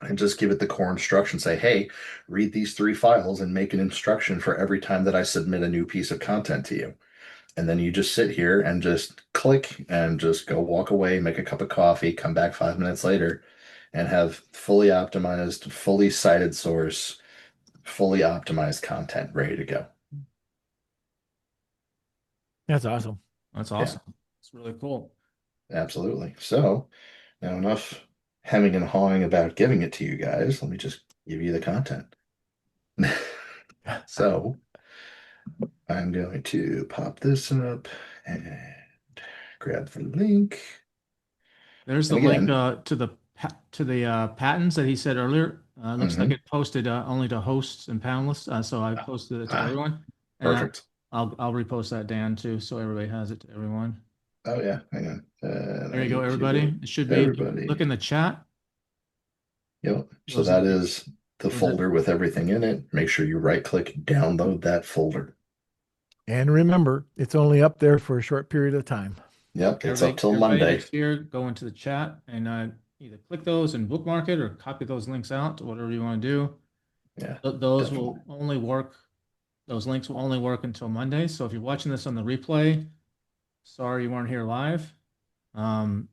And just give it the core instruction. Say, hey, read these 3 files and make an instruction for every time that I submit a new piece of content to you. And then you just sit here and just click and just go walk away, make a cup of coffee, come back 5 minutes later and have fully optimized, fully cited source, fully optimized content ready to go. That's awesome. That's awesome. It's really cool. Absolutely. So now enough hemming and hawing about giving it to you guys. Let me just give you the content. So I'm going to pop this up and grab the link. There's the link to the patents that he said earlier. Looks like it posted only to hosts and panelists. So I posted it to everyone. Perfect. I'll repost that, Dan, too, so everybody has it to everyone. Oh yeah, hang on. There you go, everybody. It should be. Everybody. Look in the chat. Yep. So that is the folder with everything in it. Make sure you right-click, download that folder. And remember, it's only up there for a short period of time. Yep, it's up till Monday. Here, go into the chat and either click those and bookmark it or copy those links out, whatever you want to do. Yeah, those will only work. Those links will only work until Monday. So if you're watching this on the replay, sorry you weren't here live. You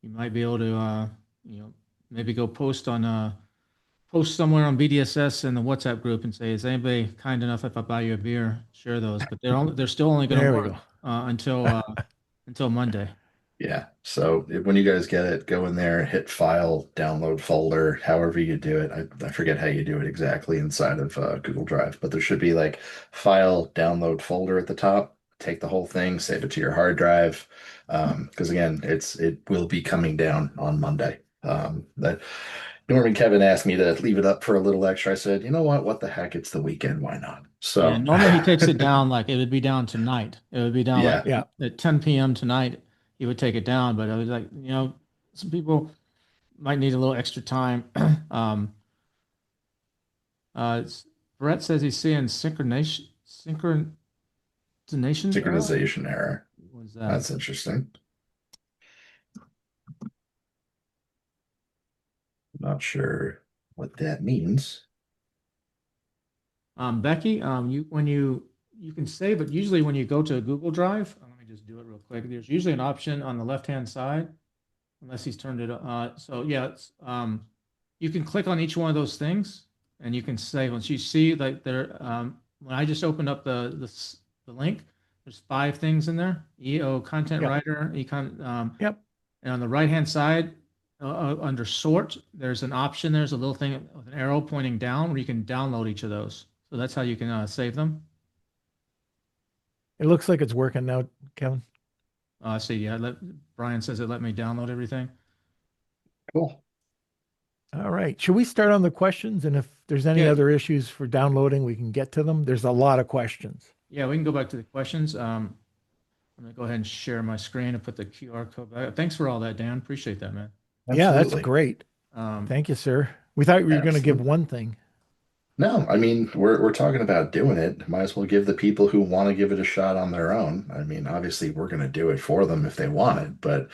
might be able to, maybe go post somewhere on BDSS in the WhatsApp group and say, is anybody kind enough if I buy you a beer? Share those, but they're still only going to work until Monday. Yeah. So when you guys get it, go in there, hit file, download folder, however you do it. I forget how you do it exactly inside of Google Drive, but there should be like file, download folder at the top. Take the whole thing, save it to your hard drive. Because again, it will be coming down on Monday. Norman Kevin asked me to leave it up for a little extra. I said, you know what the heck? It's the weekend. Why not? So yeah, normally he takes it down like it would be down tonight. It would be down at 10 p.m. tonight. He would take it down, but I was like, some people might need a little extra time. Brett says he's seeing synchronization error. What is that? That's interesting. Not sure what that means. Becky, you can save it. Usually when you go to a Google Drive, let me just do it real quick. There's usually an option on the left-hand side, unless he's turned it on. So yeah, it's, you can click on each one of those things and you can save. Once you see like there, when I just opened up the link, there's 5 things in there: EO content writer, econ. And on the right-hand side, under sort, there's an option. There's a little thing with an arrow pointing down where you can download each of those. So that's how you can save them. It looks like it's working now, Kevin. I see. Yeah, Brian says it let me download everything. Cool. All right. Should we start on the questions? And if there's any other issues for downloading, we can get to them. There's a lot of questions. Yeah, we can go back to the questions. I'm going to go ahead and share my screen and put the QR code back. Thanks for all that, Dan. Appreciate that, man. Absolutely. Yeah, that's great. Thank you, sir. We thought we were going to give one thing. No, I mean, we're talking about doing it. Might as well give the people who want to give it a shot on their own. I mean, obviously, we're going to do it for them if they want it, but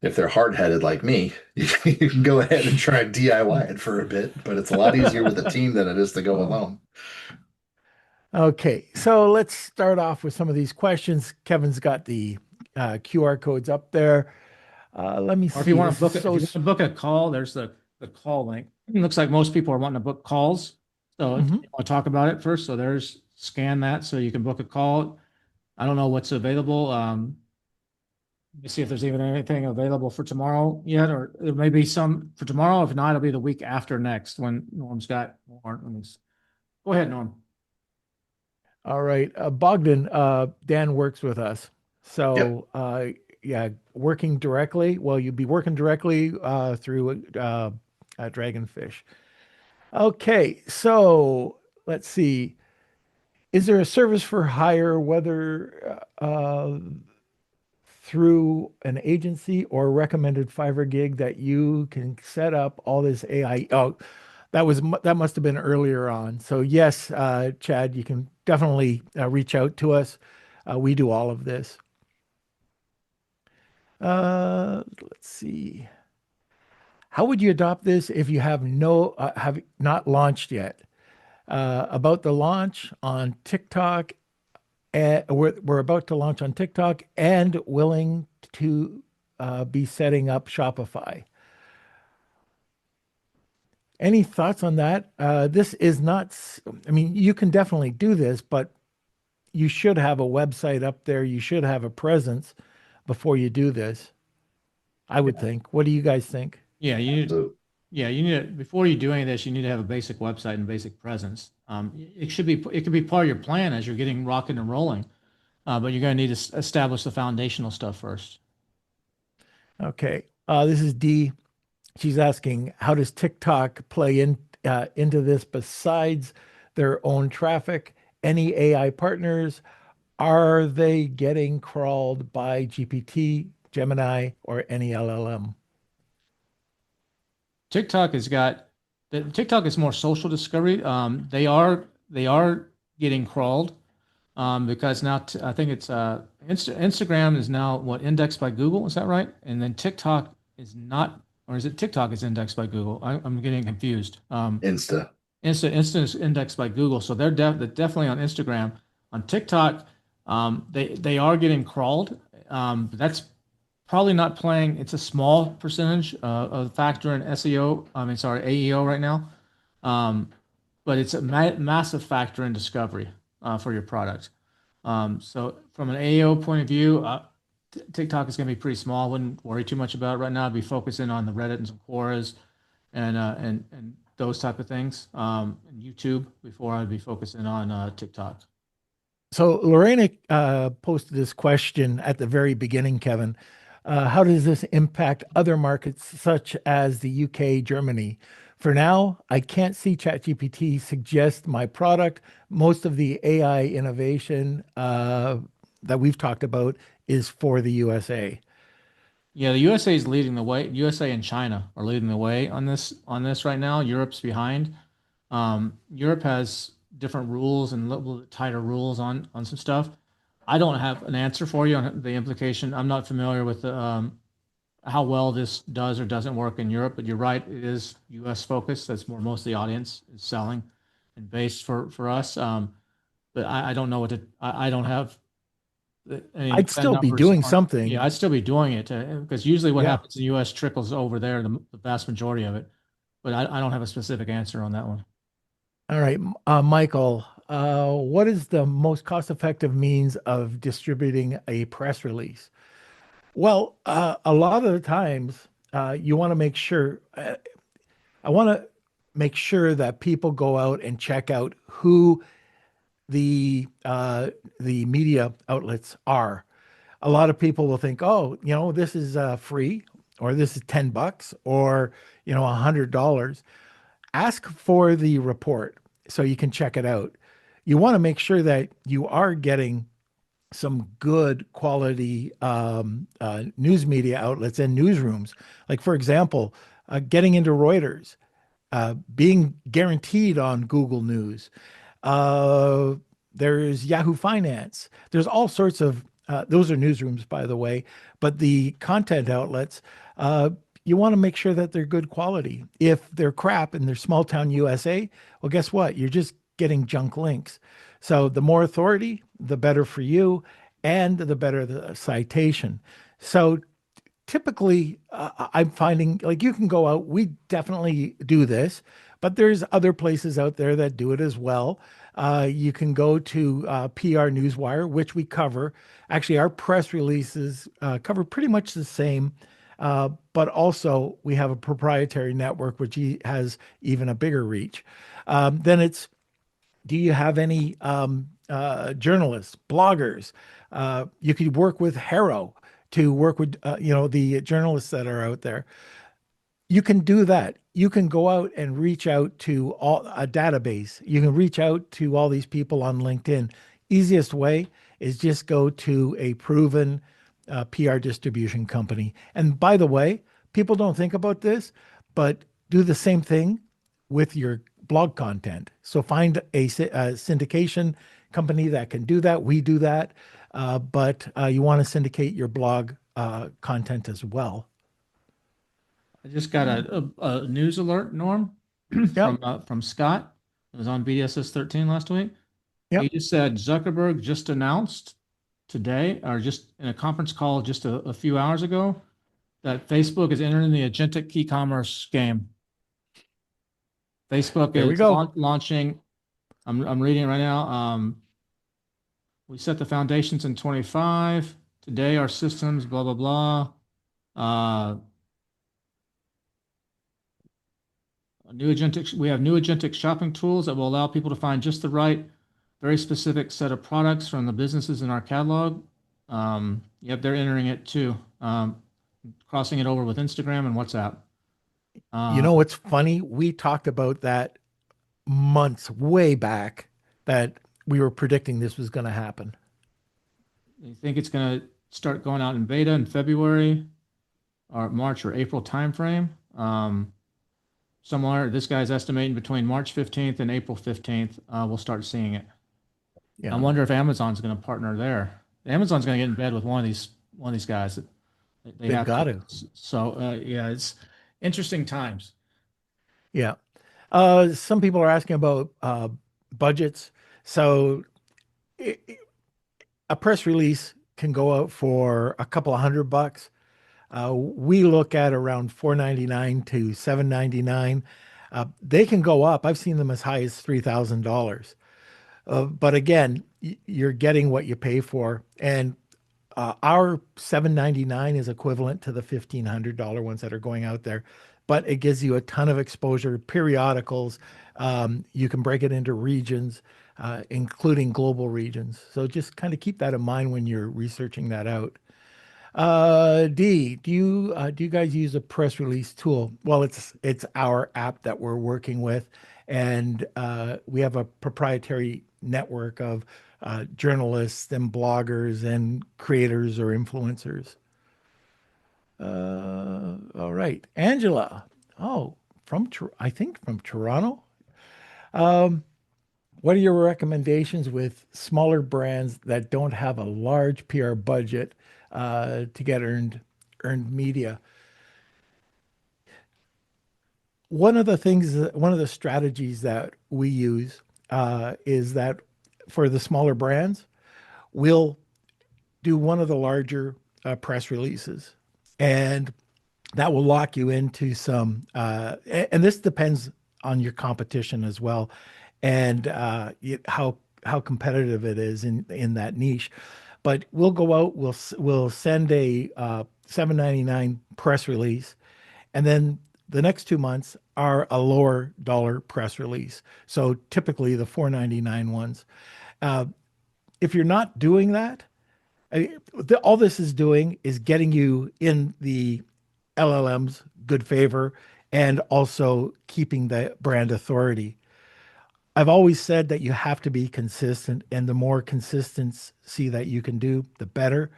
if they're hard-headed like me, you can go ahead and try and DIY it for a bit, but it's a lot easier with a team than it is to go alone. Okay, so let's start off with some of these questions. Kevin's got the QR codes up there. Let me see. Or if you want to book a call, there's the call link. It looks like most people are wanting to book calls. So Mhm. you want to talk about it first. So there's scan that so you can book a call. I don't know what's available. Let me see if there's even anything available for tomorrow yet, or there may be some for tomorrow. If not, it'll be the week after next when Norm's got more. Go ahead, Norm. All right. Bogdan, Dan works with us. Yep. So, yeah, working directly. Well, you'd be working directly through Dragonfish. Okay. So let's see. Is there a service for hire, whether through an agency or recommended Fiverr gig, that you can set up all this AI? Oh, that must have been earlier on. So yes, Chad, you can definitely reach out to us. We do all of this. Let's see. How would you adopt this if you have not launched yet? About the launch on TikTok, we're about to launch on TikTok and willing to be setting up Shopify. Any thoughts on that? This is not, I mean, you can definitely do this, but you should have a website up there. You should have a presence before you do this, I would think. What do you guys think? Yeah, you need. So Yeah, you need to, before you do any of this, you need to have a basic website and basic presence. It could be part of your plan as you're getting rocking and rolling, but you're going to need to establish the foundational stuff first. Okay. This is Dee. She's asking, how does TikTok play into this besides their own traffic? Any AI partners? Are they getting crawled by GPT, Gemini, or any LLM? TikTok has got TikTok is more social discovery. They are getting crawled because now I think it's Instagram is now what indexed by Google. Is that right? And then TikTok is not, or is it TikTok is indexed by Google? I'm getting confused. Insta. Insta is indexed by Google, so they're definitely on Instagram. On TikTok, they are getting crawled. But that's probably not playing. It's a small percentage of factor in SEO. I mean, sorry, AEO right now. Um, but it's a massive factor in discovery for your product. So from an AEO point of view, TikTok is going to be pretty small. Wouldn't worry too much about it right now. I'd be focusing on the Reddit and some Quoras and those type of things. And YouTube before I'd be focusing on TikTok. So Lorena posted this question at the very beginning, Kevin. How does this impact other markets such as the UK, Germany? For now, I can't see ChatGPT suggest my product. Most of the AI innovation that we've talked about is for the USA. Yeah, the USA is leading the way. USA and China are leading the way on this right now. Europe's behind. Europe has different rules and a little bit tighter rules on some stuff. I don't have an answer for you on the implication. I'm not familiar with how well this does or doesn't work in Europe, but you're right. It is U.S. focused. That's where most of the audience is selling and based for us. But I don't know I don't have any I'd trend still be numbers doing on. Yeah, something. I'd still be doing it because usually what Yeah. happens in the U.S. trickles over there, the vast majority of it. But I don't have a specific answer on that one. All right, Michael, what is the most cost-effective means of distributing a press release? Well, a lot of the times, you want to make sure, I want to make sure that people go out and check out who the media outlets are. A lot of people will think, oh, this is free, or this is $10, or $100. Ask for the report so you can check it out. You want to make sure that you are getting some good quality news media outlets and newsrooms. Like, for example, getting into Reuters, being guaranteed on Google News. Uh, there's Yahoo Finance. There's all sorts of, those are newsrooms, by the way, but the content outlets, you want to make sure that they're good quality. If they're crap and they're small town USA, well, guess what? You're just getting junk links. So the more authority, the better for you and the better the citation. So typically, I'm finding like you can go out, we definitely do this, but there's other places out there that do it as well. You can go to PR Newswire, which we cover. Actually, our press releases cover pretty much the same, but also we have a proprietary network which has even a bigger reach. Then it's, do you have any journalists, bloggers? You could work with Harrow to work with the journalists that are out there. You can do that. You can go out and reach out to a database. You can reach out to all these people on LinkedIn. Easiest way is just go to a proven PR distribution company. And by the way, people don't think about this, but do the same thing with your blog content. So find a syndication company that can do that. We do that, but you want to syndicate your blog content as well. I just got a news alert, Norm, Yep. from Scott. It was on BDSS 13 last week. Yep. He just said Zuckerberg just announced today, or just in a conference call just a few hours ago, that Facebook is entering the agentic e-commerce game. Facebook There we is go. launching. I'm reading it right now. We set the foundations in 25. Today, our systems, blah blah blah. We have new agentic shopping tools that will allow people to find just the right, very specific set of products from the businesses in our catalog. Yep, they're entering it too, crossing it over with Instagram and WhatsApp. You know what's funny? We talked about that months way back that we were predicting this was going to happen. You think it's going to start going out in beta in February or March or April timeframe? Somewhere, this guy's estimating between March 15th and April 15th, we'll start seeing it. Yeah. I wonder if Amazon's going to partner there. Amazon's going to get in bed with one of these guys. They've have got to. So yeah, it's interesting times. Yeah. Some people are asking about budgets. So a press release can go out for a couple of $100. We look at around $4.99 to $7.99. They can go up. I've seen them as high as $3,000. But again, you're getting what you pay for. And our $7.99 is equivalent to the $1,500 ones that are going out there. But it gives you a ton of exposure, periodicals. You can break it into regions, including global regions. So just kind of keep that in mind when you're researching that out. Do you guys use a press release tool? Well, it's our app that we're working with, and we have a proprietary network of journalists and bloggers and creators or influencers. All right, Angela. Oh, I think from Toronto. What are your recommendations with smaller brands that don't have a large PR budget to get earned media? One of the strategies that we use is that for the smaller brands, we'll do one of the larger press releases, and that will lock you into some. And this depends on your competition as well, and how competitive it is in that niche. But we'll go out. We'll send a $7.99 press release, and then the next 2 months are a lower dollar press release. So typically the $4.99 ones. If you're not doing that, all this is doing is getting you in the LLM's good favor and also keeping the brand authority. I've always said that you have to be consistent, and the more consistency that you can do, the better.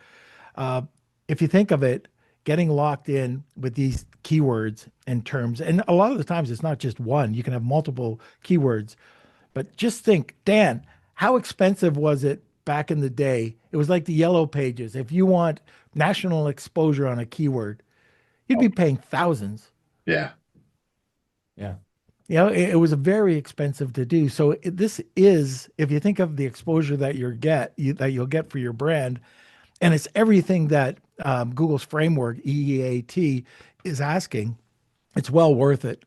If you think of it, getting locked in with these keywords and terms, and a lot of the times it's not just one, you can have multiple keywords. But just think, Dan, how expensive was it back in the day? It was like the yellow pages. If you want national exposure on a keyword, you'd be paying thousands. Yeah. Yeah. It was very expensive to do. So this is, if you think of the exposure that you'll get for your brand, And it's everything that Google's framework, EEAT, is asking. It's well worth it.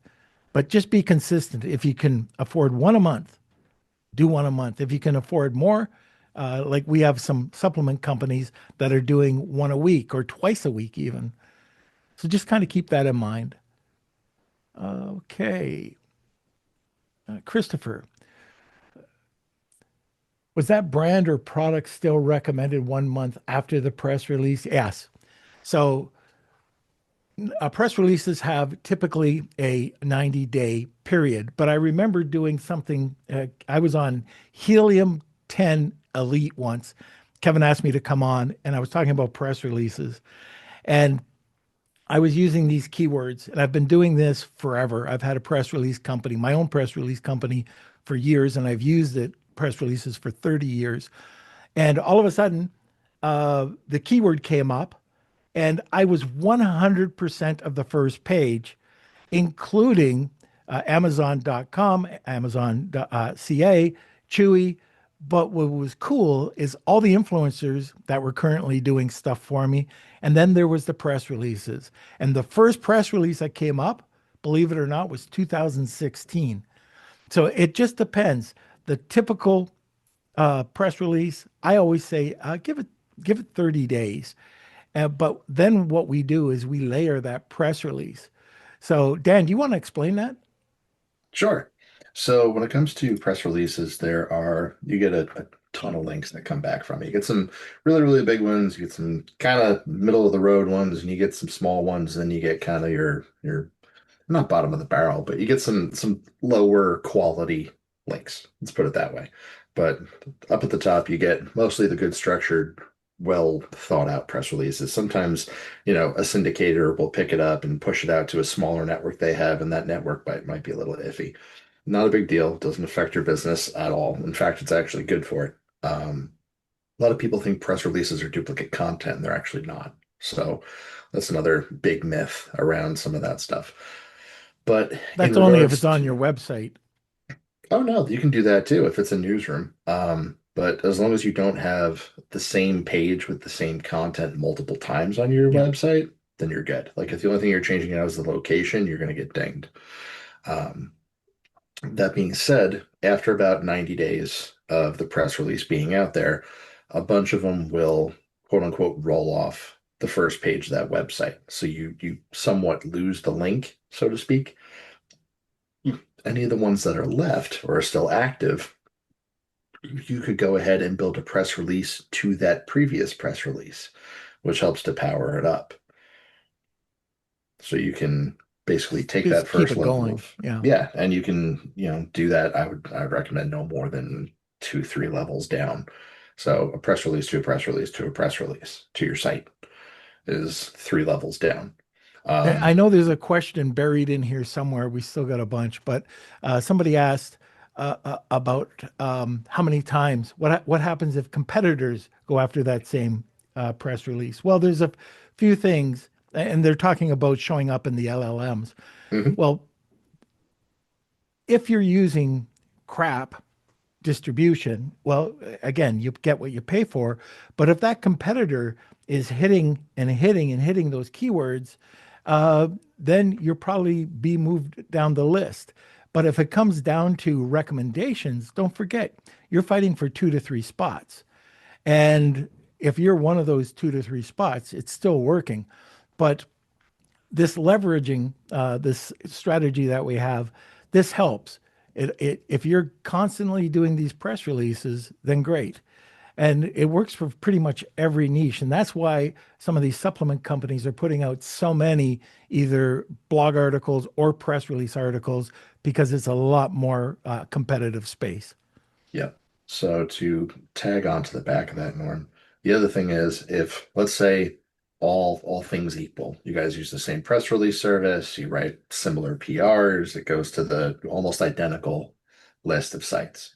But just be consistent. If you can afford one a month, do one a month. If you can afford more, like we have some supplement companies that are doing one a week or twice a week, even. So just kind of keep that in mind. Okay. Christopher, was that brand or product still recommended 1 month after the press release? Yes. So press releases have typically a 90-day period, but I remember doing something. I was on Helium 10 Elite once. Kevin asked me to come on, and I was talking about press releases. And I was using these keywords, and I've been doing this forever. I've had a press release company, my own press release company for years, and I've used it, press releases, for 30 years. And all of a sudden, the keyword came up, and I was 100% of the first page, including Amazon.com, Amazon.ca, Chewy. But what was cool is all the influencers that were currently doing stuff for me. And then there was the press releases. And the first press release that came up, believe it or not, was 2016. So it just depends. The typical press release, I always say, give it 30 days. But then what we do is we layer that press release. So Dan, do you want to explain that? Sure. So when it comes to press releases, you get a ton of links that come back from it. You get some really, really big ones, you get some kind of middle of the road ones, and you get some small ones, and you get kind of your not bottom of the barrel, but you get some lower quality links. Let's put it that way. But up at the top, you get mostly the good structured, well thought out press releases. Sometimes, a syndicator will pick it up and push it out to a smaller network they have, and that network might be a little iffy. Not a big deal. Doesn't affect your business at all. In fact, it's actually good for it. A lot of people think press releases are duplicate content, and they're actually not. So that's another big myth around some of that stuff. But in That's only if regards it's on to, your website. oh no, you can do that too if it's a newsroom. But as long as you don't have the same page with the same content multiple times on your Yeah. website, then you're good. Like if the only thing you're changing out is the location, you're going to get dinged. Um, that being said, after about 90 days of the press release being out there, a bunch of them will quote unquote roll off the first page of that website. So you somewhat lose the link, so to speak. Any of the ones that are left or are still active, you could go ahead and build a press release to that previous press release, which helps to power it up. So you can basically take that Just keep first it level going. of, Yeah. yeah, and you can, do that. I would recommend no more than 2, 3 levels down. So a press release to a press release to a press release to your site is 3 levels down. I Um, know there's a question buried in here somewhere. We still got a bunch, but somebody asked about how many times, what happens if competitors go after that same press release? Well, there's a few things, and they're talking about showing up in the LLMs. mhm. Well, if you're using crap distribution, well, again, you get what you pay for. But if that competitor is hitting and hitting and hitting those keywords, then you'll probably be moved down the list. But if it comes down to recommendations, don't forget, you're fighting for 2 to 3 spots. And if you're one of those 2 to 3 spots, it's still working. But this leveraging, this strategy that we have, this helps. If you're constantly doing these press releases, then great. And it works for pretty much every niche. And that's why some of these supplement companies are putting out so many either blog articles or press release articles because it's a lot more competitive space. Yep. So to tag on to the back of that, Norm, the other thing is if let's say all things equal, you guys use the same press release service, you write similar PRs, it goes to the almost identical list of sites.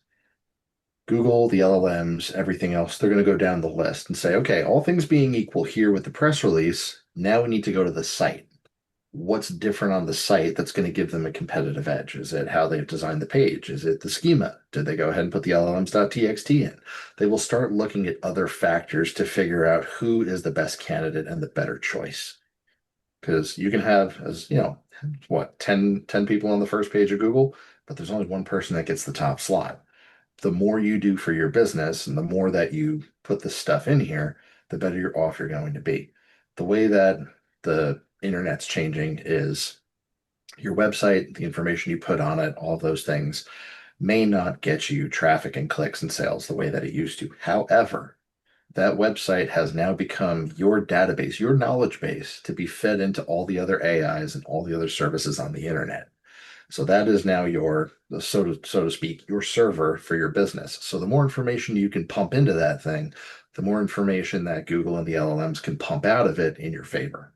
Google, the LLMs, everything else, they're going to go down the list and say, okay, all things being equal here with the press release, now we need to go to the site. what's different on the site that's going to give them a competitive edge? Is it how they've designed the page? Is it the schema? Did they go ahead and put the LLMs.txt in? They will start looking at other factors to figure out who is the best candidate and the better choice. Because you can have, as you know, what, 10 people on the first page of Google, but there's only one person that gets the top slot. The more you do for your business and the more that you put this stuff in here, the better you're off you're going to be. The way that the internet's changing is your website, the information you put on it, all those things may not get you traffic and clicks and sales the way that it used to. However, that website has now become your database, your knowledge base to be fed into all the other AIs and all the other services on the internet. So that is now your, so to speak, your server for your business. So the more information you can pump into that thing, the more information that Google and the LLMs can pump out of it in your favor.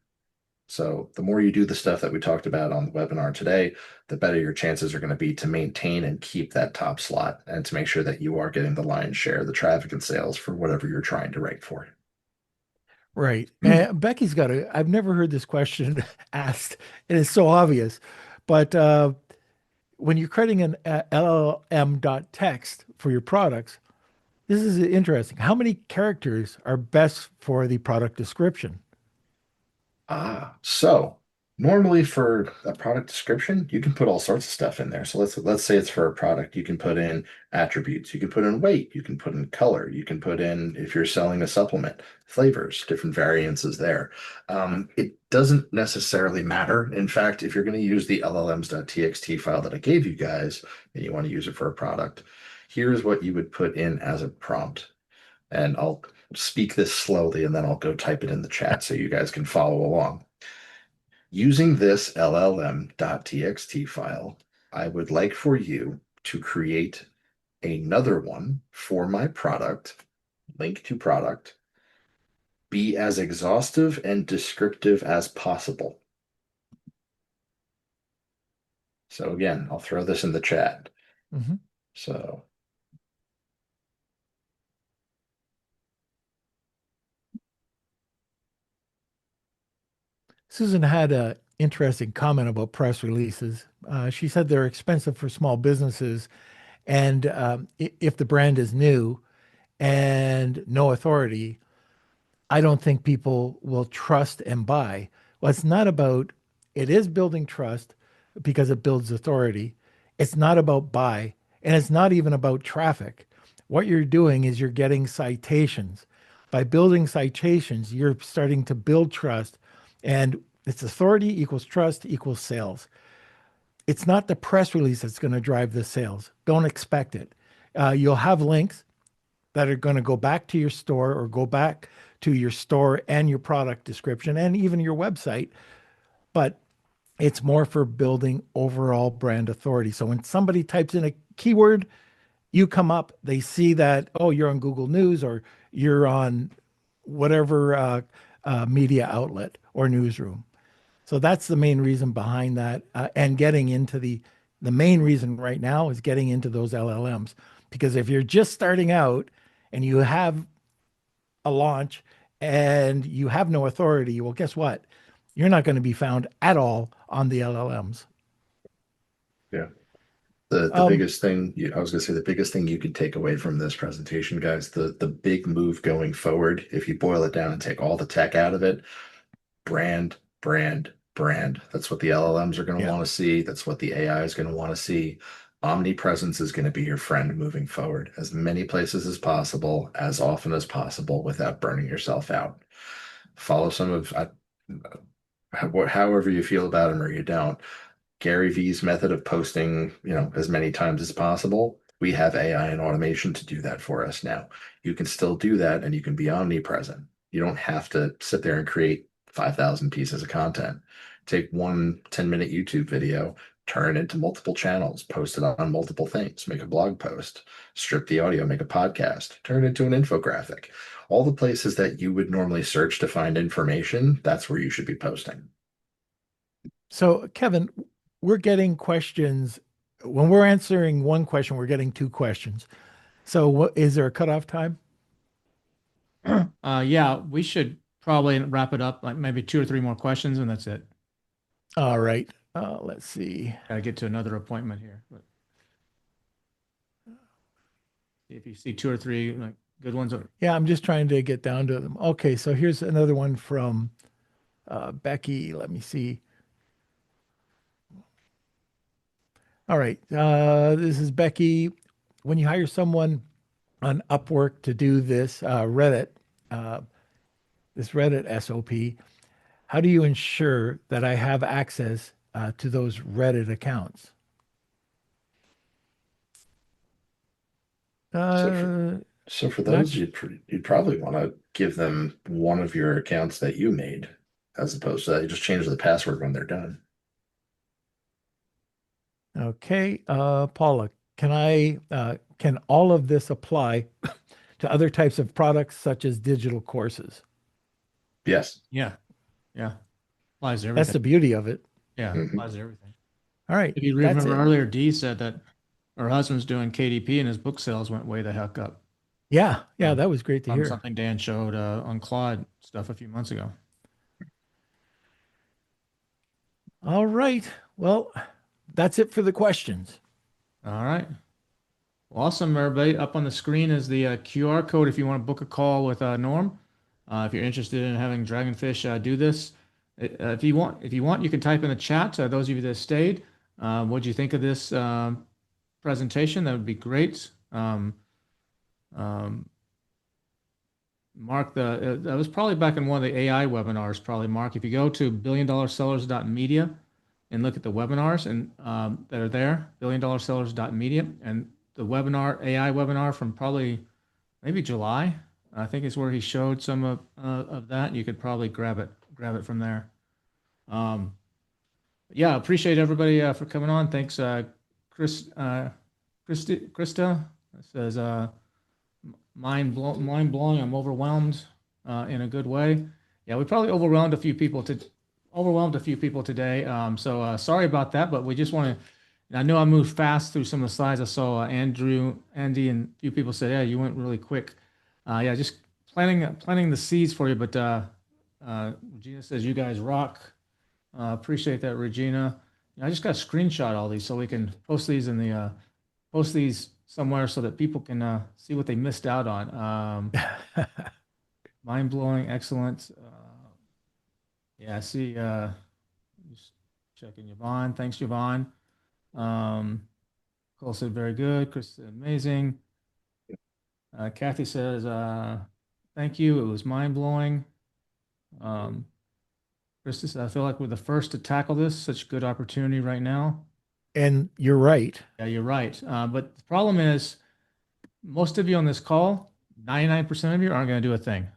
So the more you do the stuff that we talked about on the webinar today, the better your chances are going to be to maintain and keep that top slot and to make sure that you are getting the lion's share of the traffic and sales for whatever you're trying to rank for. Right. And Becky's got a, I've never heard this question asked, and it's so obvious. But when you're creating an LLM.txt for your products, this is interesting. How many characters are best for the product description? So normally for a product description, you can put all sorts of stuff in there. So let's say it's for a product, you can put in attributes, you can put in weight, you can put in color, you can put in if you're selling a supplement, flavors, different variances there. It doesn't necessarily matter. In fact, if you're going to use the LLMs.txt file that I gave you guys and you want to use it for a product, here's what you would put in as a prompt. And I'll speak this slowly and then I'll go type it in the chat so you guys can follow along. Using this LLM.txt file, I would like for you to create another one for my product, link to product, be as exhaustive and descriptive as possible. So again, I'll throw this in the chat. Mhm. So Susan had an interesting comment about press releases. She said they're expensive for small businesses, and if the brand is new and no authority, I don't think people will trust and buy. Well, it's not about, it is building trust because it builds authority. It's not about buy, and it's not even about traffic. What you're doing is you're getting citations. By building citations, you're starting to build trust, and it's authority equals trust equals sales. It's not the press release that's going to drive the sales. Don't expect it. You'll have links that are going to go back to your store or go back to your store and your product description and even your website. But it's more for building overall brand authority. So when somebody types in a keyword, you come up, they see that, oh, you're on Google News or you're on whatever media outlet or newsroom. So that's the main reason behind that. And getting into the main reason right now is getting into those LLMs. Because if you're just starting out and you have a launch and you have no authority, well, guess what? You're not going to be found at all on the LLMs. yeah, the Um, biggest thing I was going to say the biggest thing you could take away from this presentation, guys, the big move going forward, if you boil it down and take all the tech out of it, brand, brand, brand. That's what the LLMs are going to yeah. want to see. That's what the AI is going to want to see. Omnipresence is going to be your friend moving forward. As many places as possible, as often as possible, without burning yourself out. Follow some of, however you feel about him or you don't. Gary Vee's method of posting, as many times as possible. We have AI and automation to do that for us now. You can still do that and you can be omnipresent. You don't have to sit there and create 5,000 pieces of content. Take one 10-minute YouTube video, turn it into multiple channels, post it on multiple things, make a blog post, strip the audio, make a podcast, turn it into an infographic. All the places that you would normally search to find information, that's where you should be posting. So, Kevin, we're getting questions. When we're answering one question, we're getting two questions. So, what is there a cutoff time? Yeah, we should probably wrap it up, like maybe two or three more questions, and that's it. All right. Let's see. Gotta get to another appointment here. But if you see two or three like good ones, Yeah, I'm just trying to get down to them. Okay, so here's another one from Becky. Let me see. All right. This is Becky. When you hire someone on Upwork to do this uh, Reddit SOP, how do you ensure that I have access to those Reddit accounts? So for Uh, so for not those, you'd probably want to give them one of your accounts that you made, as opposed to you just change the password when they're done. okay. Paula, can all of this apply to other types of products such as digital courses? Yes. yeah, yeah, applies to That's everything. the beauty of it. Yeah, Mhm. applies to everything. All right, If you that's remember it. earlier, Dee said that her husband's doing KDP and his book sales went way the heck up. Yeah, yeah, that was great to From hear. something Dan showed on Claude stuff a few months ago. All right. Well, that's it for the questions. All right. Awesome, everybody. Up on the screen is the QR code if you want to book a call with Norm. If you're interested in having Dragonfish do this, if you want, you can type in the chat. Those of you that stayed, what do you think of this presentation? That would be great. Um, Mark, that was probably back in one of the AI webinars. Probably, Mark. If you go to billiondollar-sellers.media and look at the webinars and that are there, billiondollar-sellers.media, and the webinar, AI webinar from probably maybe July, I think is where he showed some of that. You could probably grab it from there. Yeah, appreciate everybody for coming on. Thanks, Krista says, mind blowing. I'm overwhelmed in a good way. Yeah, we probably overwhelmed a few people today. So sorry about that, but we just want to. I know I moved fast through some of the slides. I saw Andy, and a few people said, "Yeah, you went really quick." Yeah, just planting the seeds for you. But Regina says, "You guys rock." Appreciate that, Regina. I just got to screenshot all these so we can post these somewhere so that people can see what they missed out on. Mind blowing, excellent. Yeah, I see. Just checking Yvonne. Thanks, Yvonne. Cole said very good. Chris said amazing. Kathy says thank you. It was mind blowing. Chris says I feel like we're the first to tackle this. Such a good opportunity right now. And you're right. Yeah, you're right. But the problem is, most of you on this call, 99% of you aren't going to do a thing.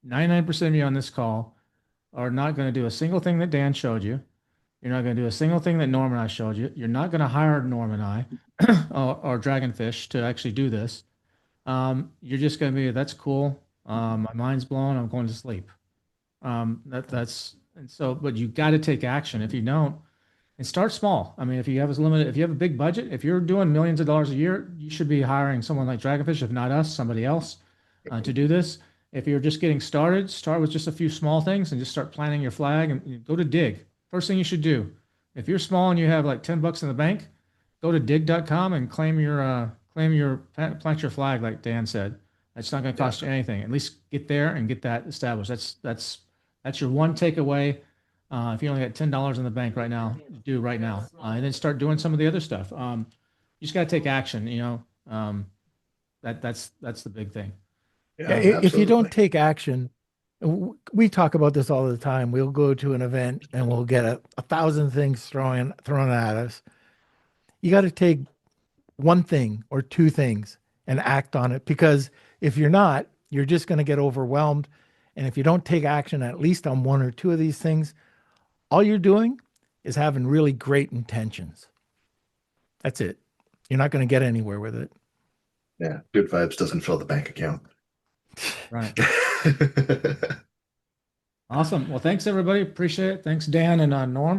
99% of you on this call are not going to do a single thing that Dan showed you. You're not going to do a single thing that Norm and I showed you. You're not going to hire Norm and I or Dragonfish to actually do this. You're just going to be, that's cool. My mind's blown. I'm going to sleep. And so, but you got to take action. If you don't, and start small. I mean, if you have a big budget, if you're doing millions of dollars a year, you should be hiring someone like Dragonfish, if not us, somebody else, to do this. If you're just getting started, start with just a few small things and just start planting your flag and go to Dig. First thing you should do, if you're small and you have like $10 in the bank, go to dig.com and plant your flag, like Dan said. That's not going to cost you anything. At least get there and get that established. That's your one takeaway. If you only got $10 in the bank right now, do right now, and then start doing some of the other stuff. You just got to take action. That's the big thing. Yeah, if you don't take action, we talk about this all the time. We'll go to an event and we'll get a thousand things thrown at us. You got to take one thing or two things and act on it, because if you're not, you're just going to get overwhelmed. And if you don't take action, at least on one or two of these things, all you're doing is having really great intentions. That's it. You're not going to get anywhere with it. Yeah, good vibes doesn't fill the bank account. Right. Awesome. Well, thanks everybody. Appreciate it. Thanks, Dan and Norm.